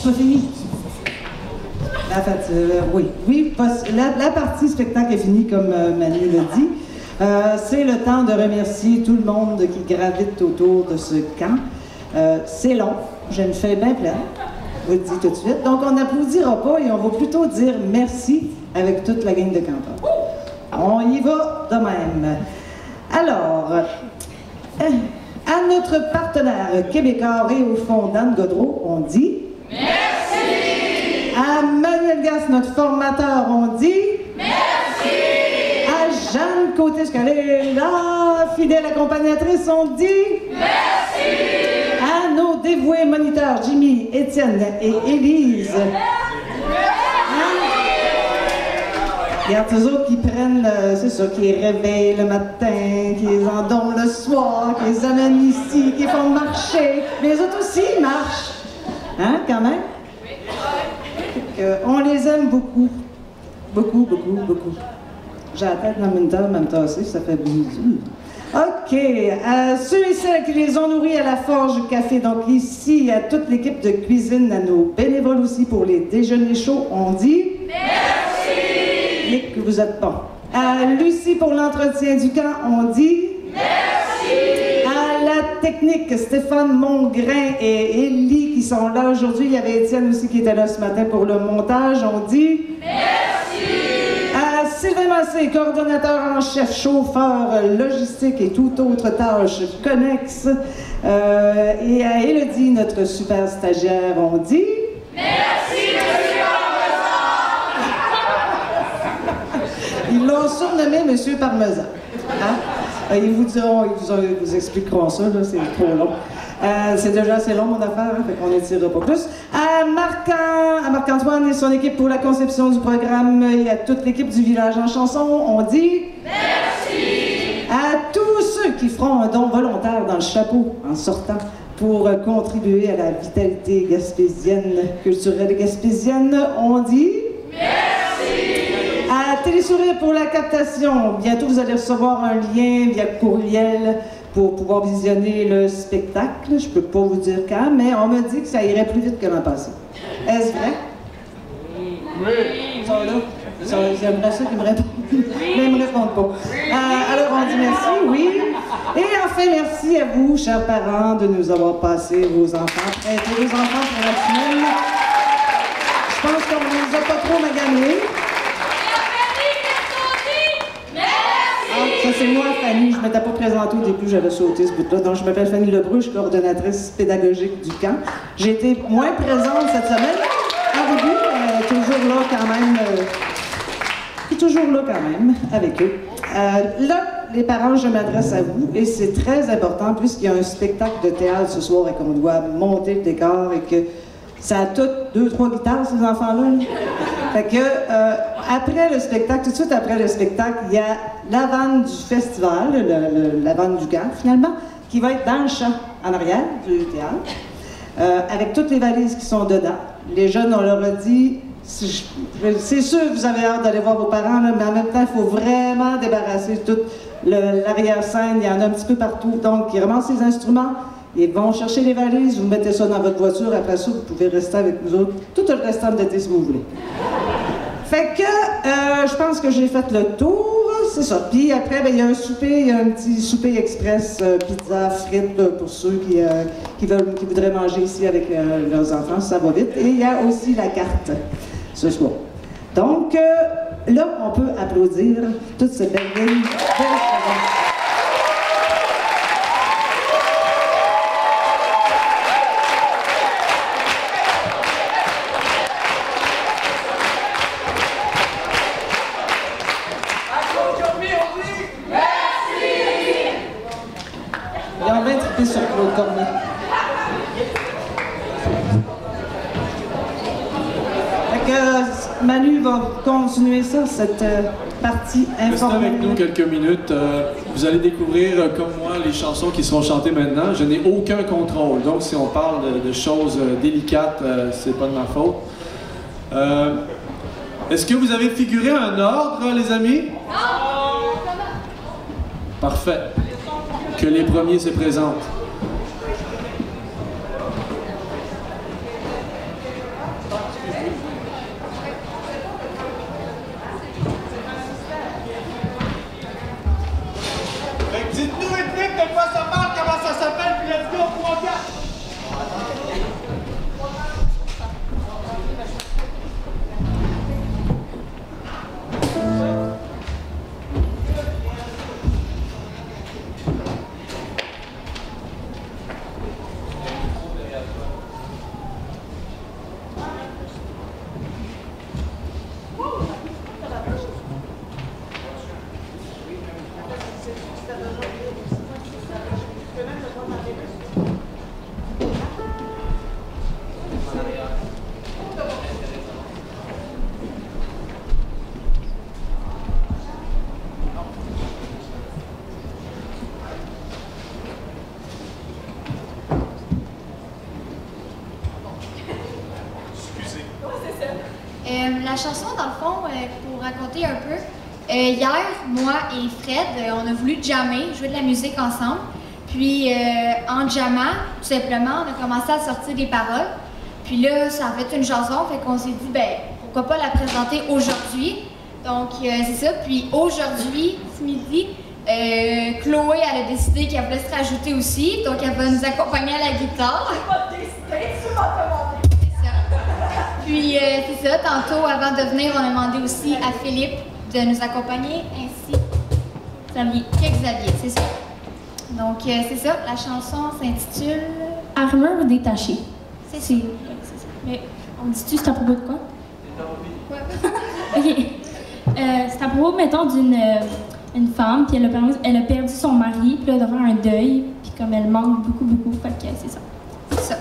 suis pas fini. Oui, la partie spectacle est finie, comme Manu l'a dit. C'est le temps de remercier tout le monde qui gravite autour de ce camp. C'est long, j'ai une feuille bien pleine, je vous le dis tout de suite. Donc on n'applaudira pas et on va plutôt dire merci avec toute la gang de campeurs. On y va de même. Alors, à notre partenaire québécois et au fond d'Anne Godreau, on dit merci. À Manuel Gasse, notre formateur, on dit merci. À Jeanne Côté-Scalé, la fidèle accompagnatrice, on dit merci. À nos dévoués moniteurs, Jimmy, Étienne et Élise. Il y a tous autres qui prennent, c'est ça, qui les réveillent le matin, qui les endorment le soir, qui les amènent ici, qui font marcher. Mais les autres aussi marchent. Hein, quand même? On les aime beaucoup. Beaucoup, beaucoup, beaucoup. J'ai la tête dans une table, même tassée, ça fait bisous. OK. Ceux et celles qui les ont nourris à la Forge Café, donc ici, à toute l'équipe de cuisine, à nos bénévoles aussi pour les déjeuners chauds, on dit que vous êtes bon. À Lucie pour l'entretien du camp, on dit merci. À la technique, Stéphane Mongrain et Élie qui sont là aujourd'hui. Il y avait Étienne aussi qui était là ce matin pour le montage. On dit merci. À Sylvain Massé, coordonnateur en chef, chauffeur, logistique et toute autre tâche connexe. Et à Élodie, notre super stagiaire, on dit merci. Ils l'ont surnommé Monsieur Parmesan. Hein? Ils vous expliqueront ça, là, c'est trop long. C'est déjà assez long, mon affaire, hein, fait qu'on n'étirera pas plus. À Marc-Antoine et son équipe pour la conception du programme et à toute l'équipe du Village en chanson, on dit merci. À tous ceux qui feront un don volontaire dans le chapeau en sortant pour contribuer à la vitalité gaspésienne, culturelle gaspésienne, on dit merci. À Télésourire pour la captation, bientôt vous allez recevoir un lien via courriel pour pouvoir visionner le spectacle. Je ne peux pas vous dire quand, mais on m'a dit que ça irait plus vite que l'an passé. Est-ce vrai? Oui. Ils sont là. J'aimerais ça qu'ils me répondent. Mais ils ne me répondent pas. Alors on dit merci, oui. Et enfin, merci à vous, chers parents, de nous avoir passé vos enfants, prêté vos enfants pour la semaine. Je pense qu'on ne les a pas trop maganés. Ça, c'est moi, Fanny. Je ne m'étais pas présentée au début, j'avais sauté ce bout-là. Donc, je m'appelle Fanny Lebreu, je suis coordonnatrice pédagogique du camp. J'ai été moins présente cette semaine. En début, toujours là quand même. Toujours là quand même, avec eux. Là, les parents, je m'adresse à vous, et c'est très important, puisqu'il y a un spectacle de théâtre ce soir et qu'on doit monter le décor et que ça a toutes 2-3 guitares, ces enfants-là. Fait que, après le spectacle, tout de suite après le spectacle, il y a la vanne du festival, la vanne du camp, finalement, qui va être dans le champ, en arrière du théâtre, avec toutes les valises qui sont dedans. Les jeunes, on leur a dit, c'est sûr que vous avez hâte d'aller voir vos parents, là, mais en même temps, il faut vraiment débarrasser toute l'arrière-scène, il y en a un petit peu partout. Donc, ils ramassent les instruments, ils vont chercher les valises, vous mettez ça dans votre voiture, après ça, vous pouvez rester avec nous autres tout le restant de l'été si vous voulez. Fait que, je pense que j'ai fait le tour, c'est ça. Puis après, il y a un souper, il y a un petit souper express, pizza, frites, pour ceux qui voudraient manger ici avec leurs enfants, ça va vite. Et il y a aussi la carte ce soir. Donc, là, on peut applaudir toute cette belle ligne. Sur Claude Cormier. Fait que Manu va continuer ça, cette partie informelle. Restez avec nous quelques minutes. Vous allez découvrir, comme moi, les chansons qui seront chantées maintenant. Je n'ai aucun contrôle. Donc, si on parle de choses délicates, c'est pas de ma faute. Est-ce que vous avez figuré un ordre, les amis? Parfait. Que les premiers se présentent. quoi ça parle, comment ça s'appelle, puis let's go, 3, 4. La chanson, dans le fond, pour raconter un peu, hier, moi et Fred, on a voulu jammer, jouer de la musique ensemble. Puis, en jammant, tout simplement, on a commencé à sortir des paroles. Puis là, ça a fait une chanson, fait qu'on s'est dit, ben, pourquoi pas la présenter aujourd'hui. Donc, c'est ça. Puis aujourd'hui, ce midi, Chloé, elle a décidé qu'elle voulait se rajouter aussi. Donc, elle va nous accompagner à la guitare. J'ai pas décidé, tu m'as demandé. Puis, c'est ça, tantôt, avant de venir, on a demandé aussi à Philippe de nous accompagner, ainsi que Xavier, c'est ça. Donc, c'est ça, la chanson s'intitule Armure détachée. C'est ça. Mais on dit-tu, c'est à propos de quoi? Ouais. OK. C'est à propos, mettons, d'une femme, puis elle a perdu son mari, puis là, elle doit faire un deuil, puis comme elle manque beaucoup, beaucoup, fait que c'est ça. C'est ça.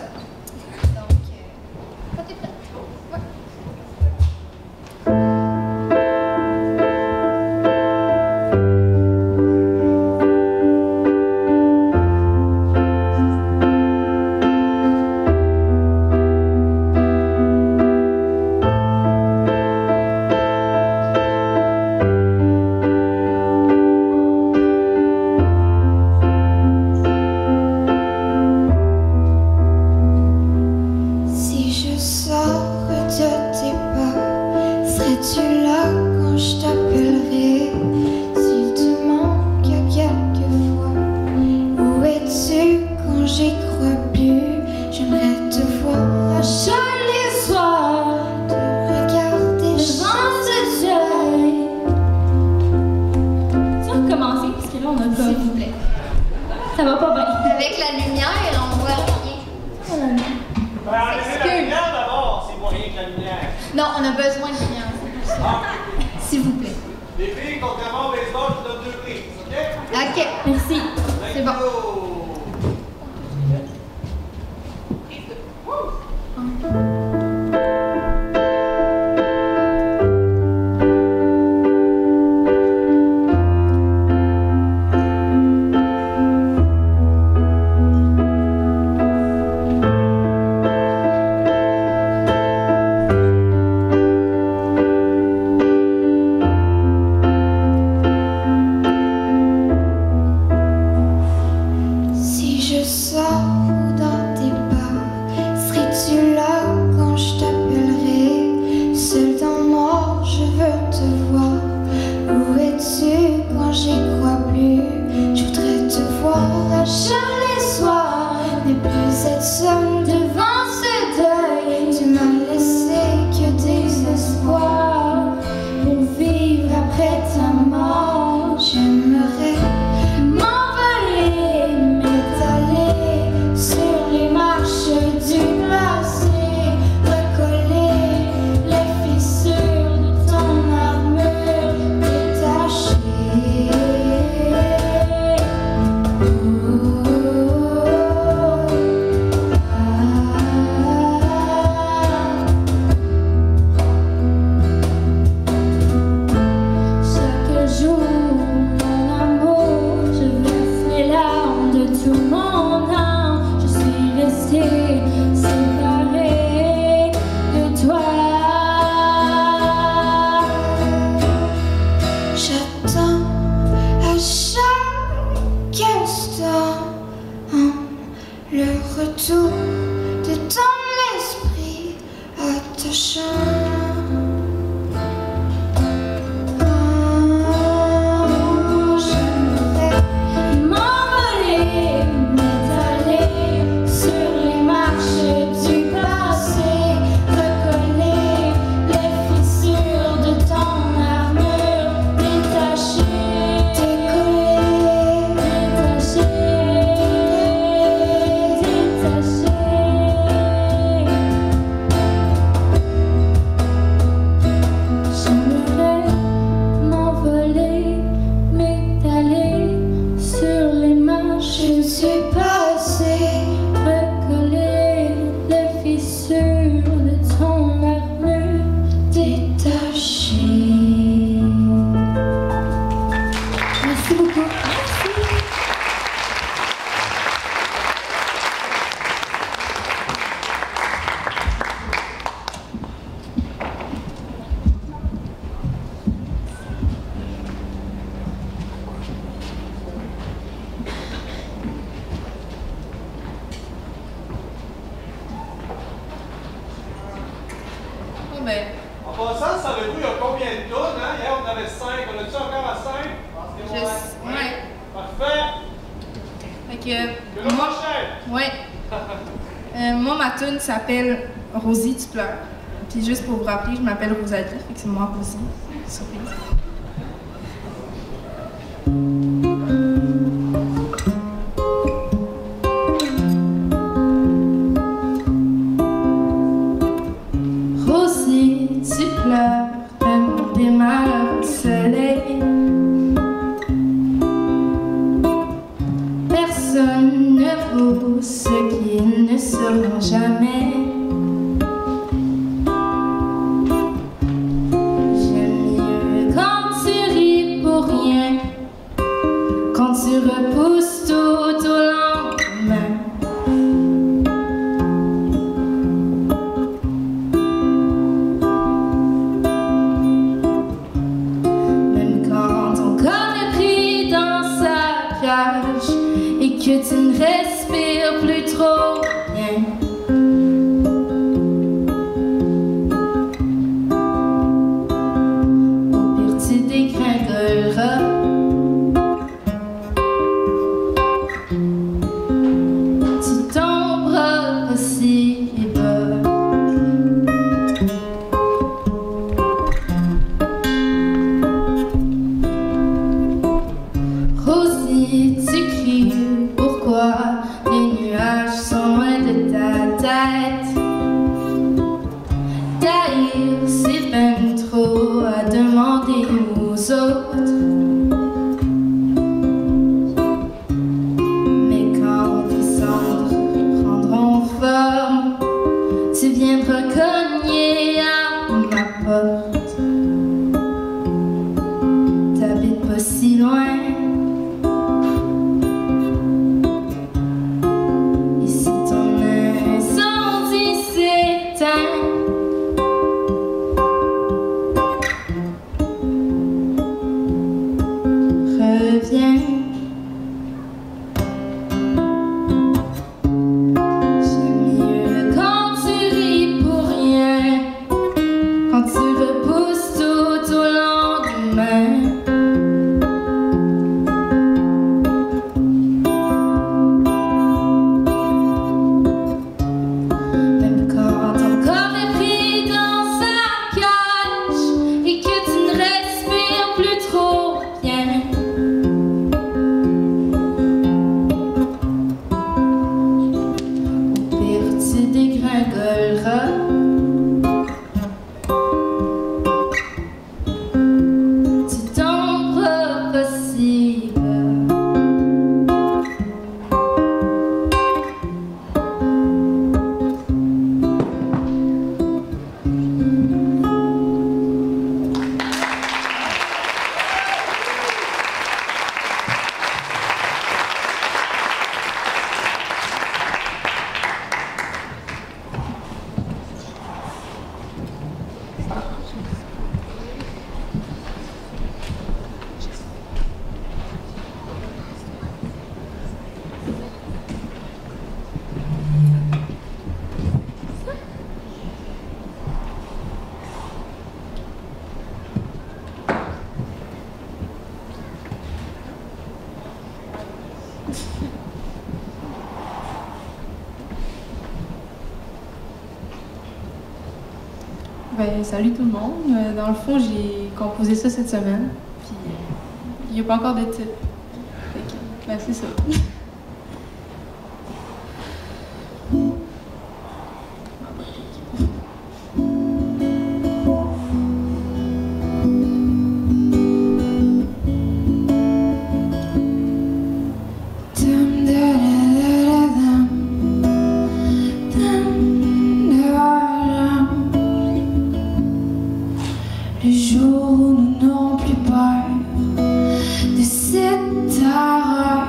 En passant, savez-vous, il y a combien de tonnes, hein? Hier, on avait 5. On a-tu encore à 5? Ouais. Parfait. Fait que. Moi, ma tune s'appelle Rosie, tu pleures. Puis juste pour vous rappeler, je m'appelle Rosalie, fait que c'est moi, Rosie. Surprise. Rosie, tu pleures, le monde est malheureux au soleil. Personne ne vaut ce qu'ils ne seront jamais. J'aime mieux quand tu ris pour rien, quand tu repousses tout au lendemain. Même quand ton corps est pris dans sa cage et que tu ne respires plus trop bien. Au pire tu dégringoleras. Tu tomberas pas si bas. Rosie, tu cries, pourquoi les nuages sont loin de ta tête? D'ailleurs, c'est ben trop à demander aux autres. Mais quand tes cendres prendront forme, tu viendras cogner à ma porte. T'habites pas si loin. Et si ton incendie s'éteint, reviens. J'aime mieux quand tu ris pour rien, quand tu repousses tout au lendemain. Même quand ton corps est pris dans sa cage et que tu ne respires plus trop bien. Au pire, tu dégringoleras. Tu tomberas pas si bas. Salut tout le monde. Dans le fond, j'ai composé ça cette semaine. Puis il n'y a pas encore de titre. Fait que, c'est ça. Le jour où nous n'aurons plus peur de cette terreur,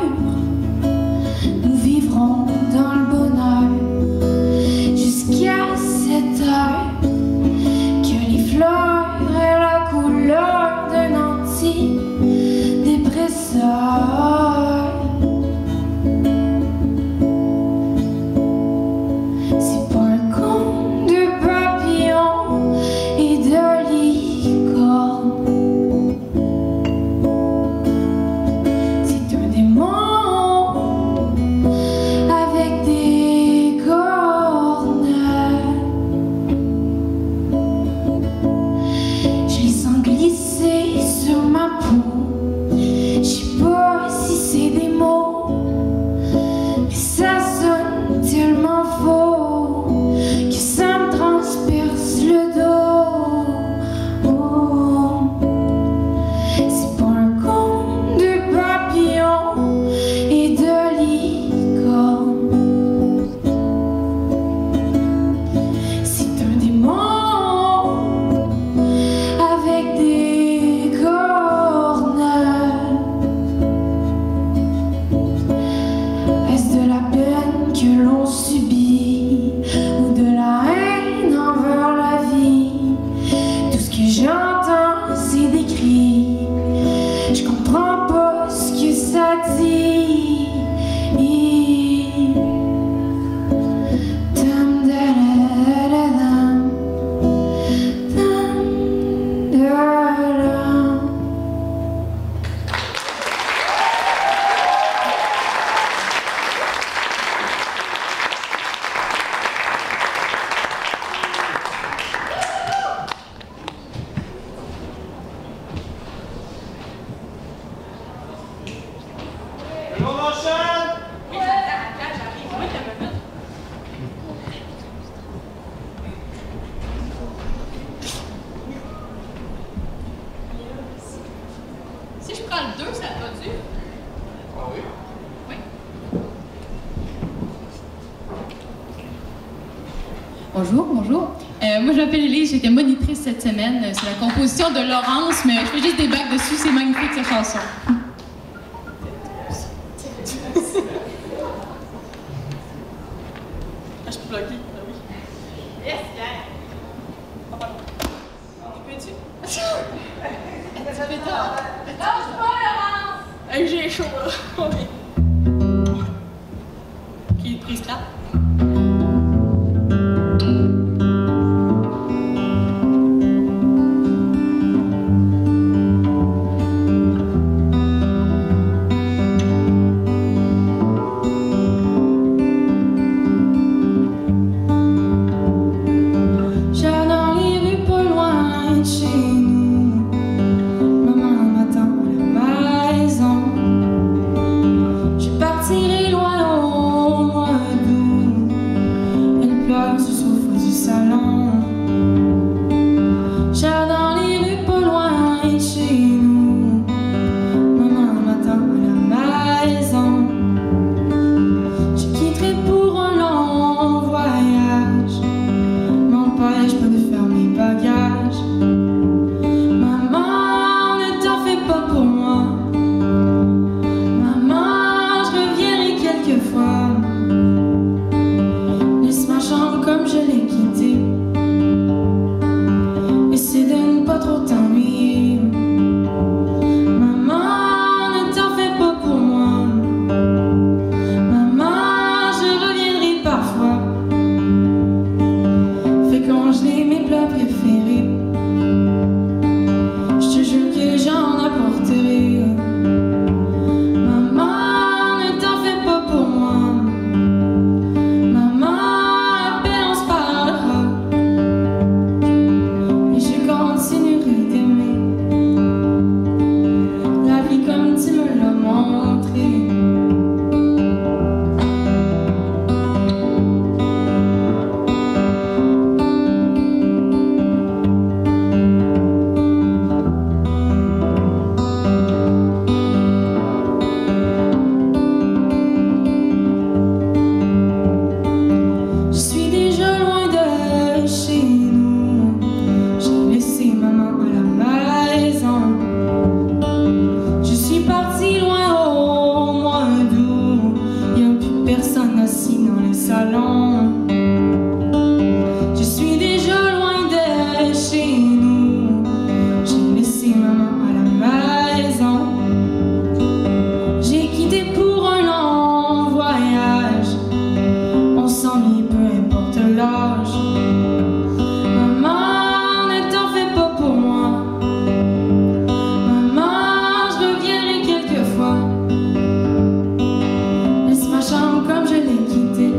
Mais ça sonne tellement faux que ça me transperce le dos. Oh. C'est pas un conte de papillons et de licornes. C'est un démon avec des cornes. Est-ce de la peine que l'on subit ou de la haine envers la vie? Tout ce que j'entends, c'est des cris. Je comprends pas ce que ça dit. Dum, da, da, da, dum. Dum, da, da. Si je prends le 2, ça va dur. Ah oui? Oui. Bonjour, bonjour. Moi, je m'appelle Élise, j'étais monitrice cette semaine. C'est la composition de Laurence, mais je fais juste des bacs dessus, c'est magnifique cette chanson. Ah, je peux bloquer? Ah oui. Yes, yeah. Oh, pardon. Peux-tu? Ça fait tard. Lâche pas, Laurence! Hey, j'ai chaud, là. Qui est prise là? J'ai dans les rues pas loin de chez nous. Maman m'attend à la maison. Je partirai loin au mois d'août. Elle pleure sur le sofa du salon. J'ai dans les rues pas loin de chez nous. Maman m'attend à la maison. Je quitterai pour un long voyage. M'empêche pas de faire mes bagages. Maman, ne t'en fais pas pour moi. Maman, je reviendrai quelquefois. Laisse ma chambre comme je l'ai quittée. Essaie de ne pas trop t'ennuyer. Maman, ne t'en fais pas pour moi. Maman, je reviendrai parfois. Fais congeler mes plats préférés. Je te jure que j'en apporterai. Maman, ne t'en fais pas pour moi. Maman, à peine on se parlera. Et je continuerai d'aimer la vie comme tu me l'as montré. Je suis déjà loin de chez nous. J'ai laissé maman à la maison. Je suis partie loin au mois d'août. Y'a plus personne assis dans les salons. Je suis déjà loin de chez nous. J'ai laissé maman à la maison. J'ai quitté pour un long voyage. On s'ennuie peu importe l'âge. Maman, ne t'en fais pas pour moi. Maman, je reviendrai quelquefois. Laisse ma chambre comme je l'ai quittée.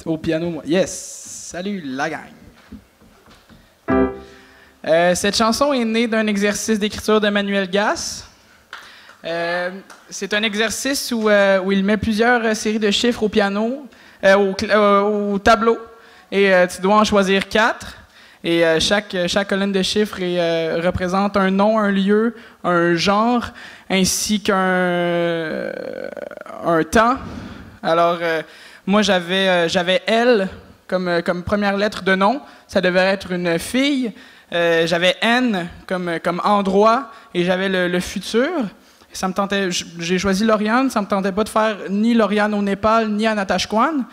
Au piano, moi. Yes! Salut la gang! Cette chanson est née d'un exercice d'écriture de Manuel Gass. C'est un exercice où il met plusieurs séries de chiffres au piano, au tableau, et tu dois en choisir 4. Et chaque colonne de chiffres représente un nom, un lieu, un genre, ainsi qu'un temps. Alors, moi, j'avais L comme première lettre de nom. Ça devait être une fille. J'avais N comme endroit et j'avais le futur. Ça me tentait, j'ai choisi Lauriane. Ça me tentait pas de faire ni Lauriane au Népal ni à Natashquan.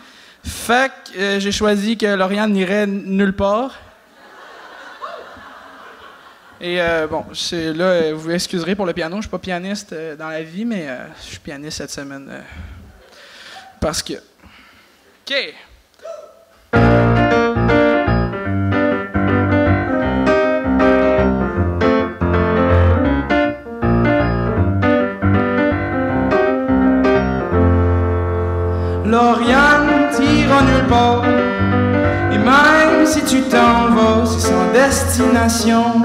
Fait que j'ai choisi que Lauriane n'irait nulle part. Et bon, là, vous m'excuserez pour le piano. Je suis pas pianiste dans la vie, mais je suis pianiste cette semaine parce que. OK. Lauriane t'ira nulle part, et même si tu t'en vas, c'est sans destination.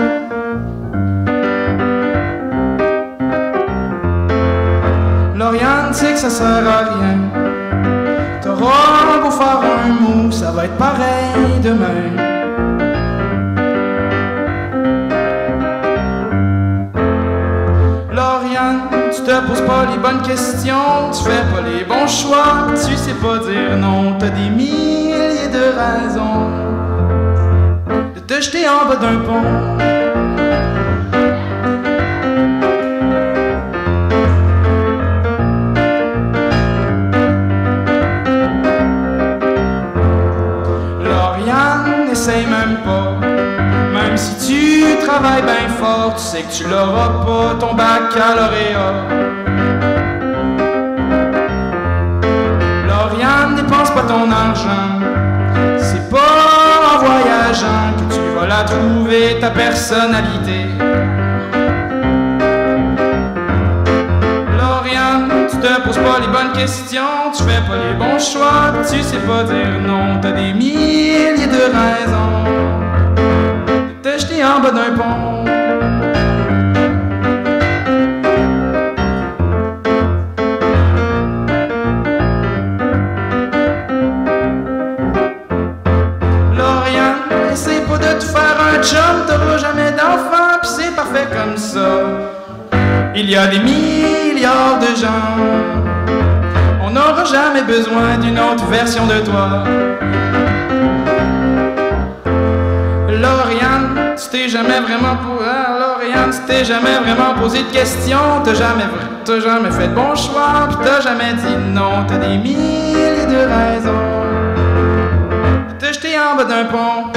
Lauriane sait que ça sert à rien. T'auras beau faire un mot, ça va être pareil demain. Lauriane, tu te poses pas les bonnes questions, tu fais pas les bons choix, tu sais pas dire non, t'as des milliers de raisons de te jeter en bas d'un pont. Lauriane, n'essaye même pas. Même si tu travailles bien fort, tu sais que tu l'auras pas, ton baccalauréat. Lauriane, dépense pas ton argent. C'est pas en voyageant que tu vas la trouver, ta personnalité. Lauriane, tu te poses pas les bonnes questions, tu fais pas les bons choix, tu sais pas dire non, t'as des milliers de raisons de te jeter en bas d'un pont. Lauriane, essaye pas de te faire un chum, t'auras jamais d'enfant, pis c'est parfait comme ça. Il y a des milliards de gens, on n'aura jamais besoin d'une autre version de toi. Lauriane, tu t'es jamais vraiment Lauriane, tu t'es jamais vraiment posé de questions, t'as jamais fait de bons choix, pis t'as jamais dit non, t'as des milliers de raisons de te jeter en bas d'un pont.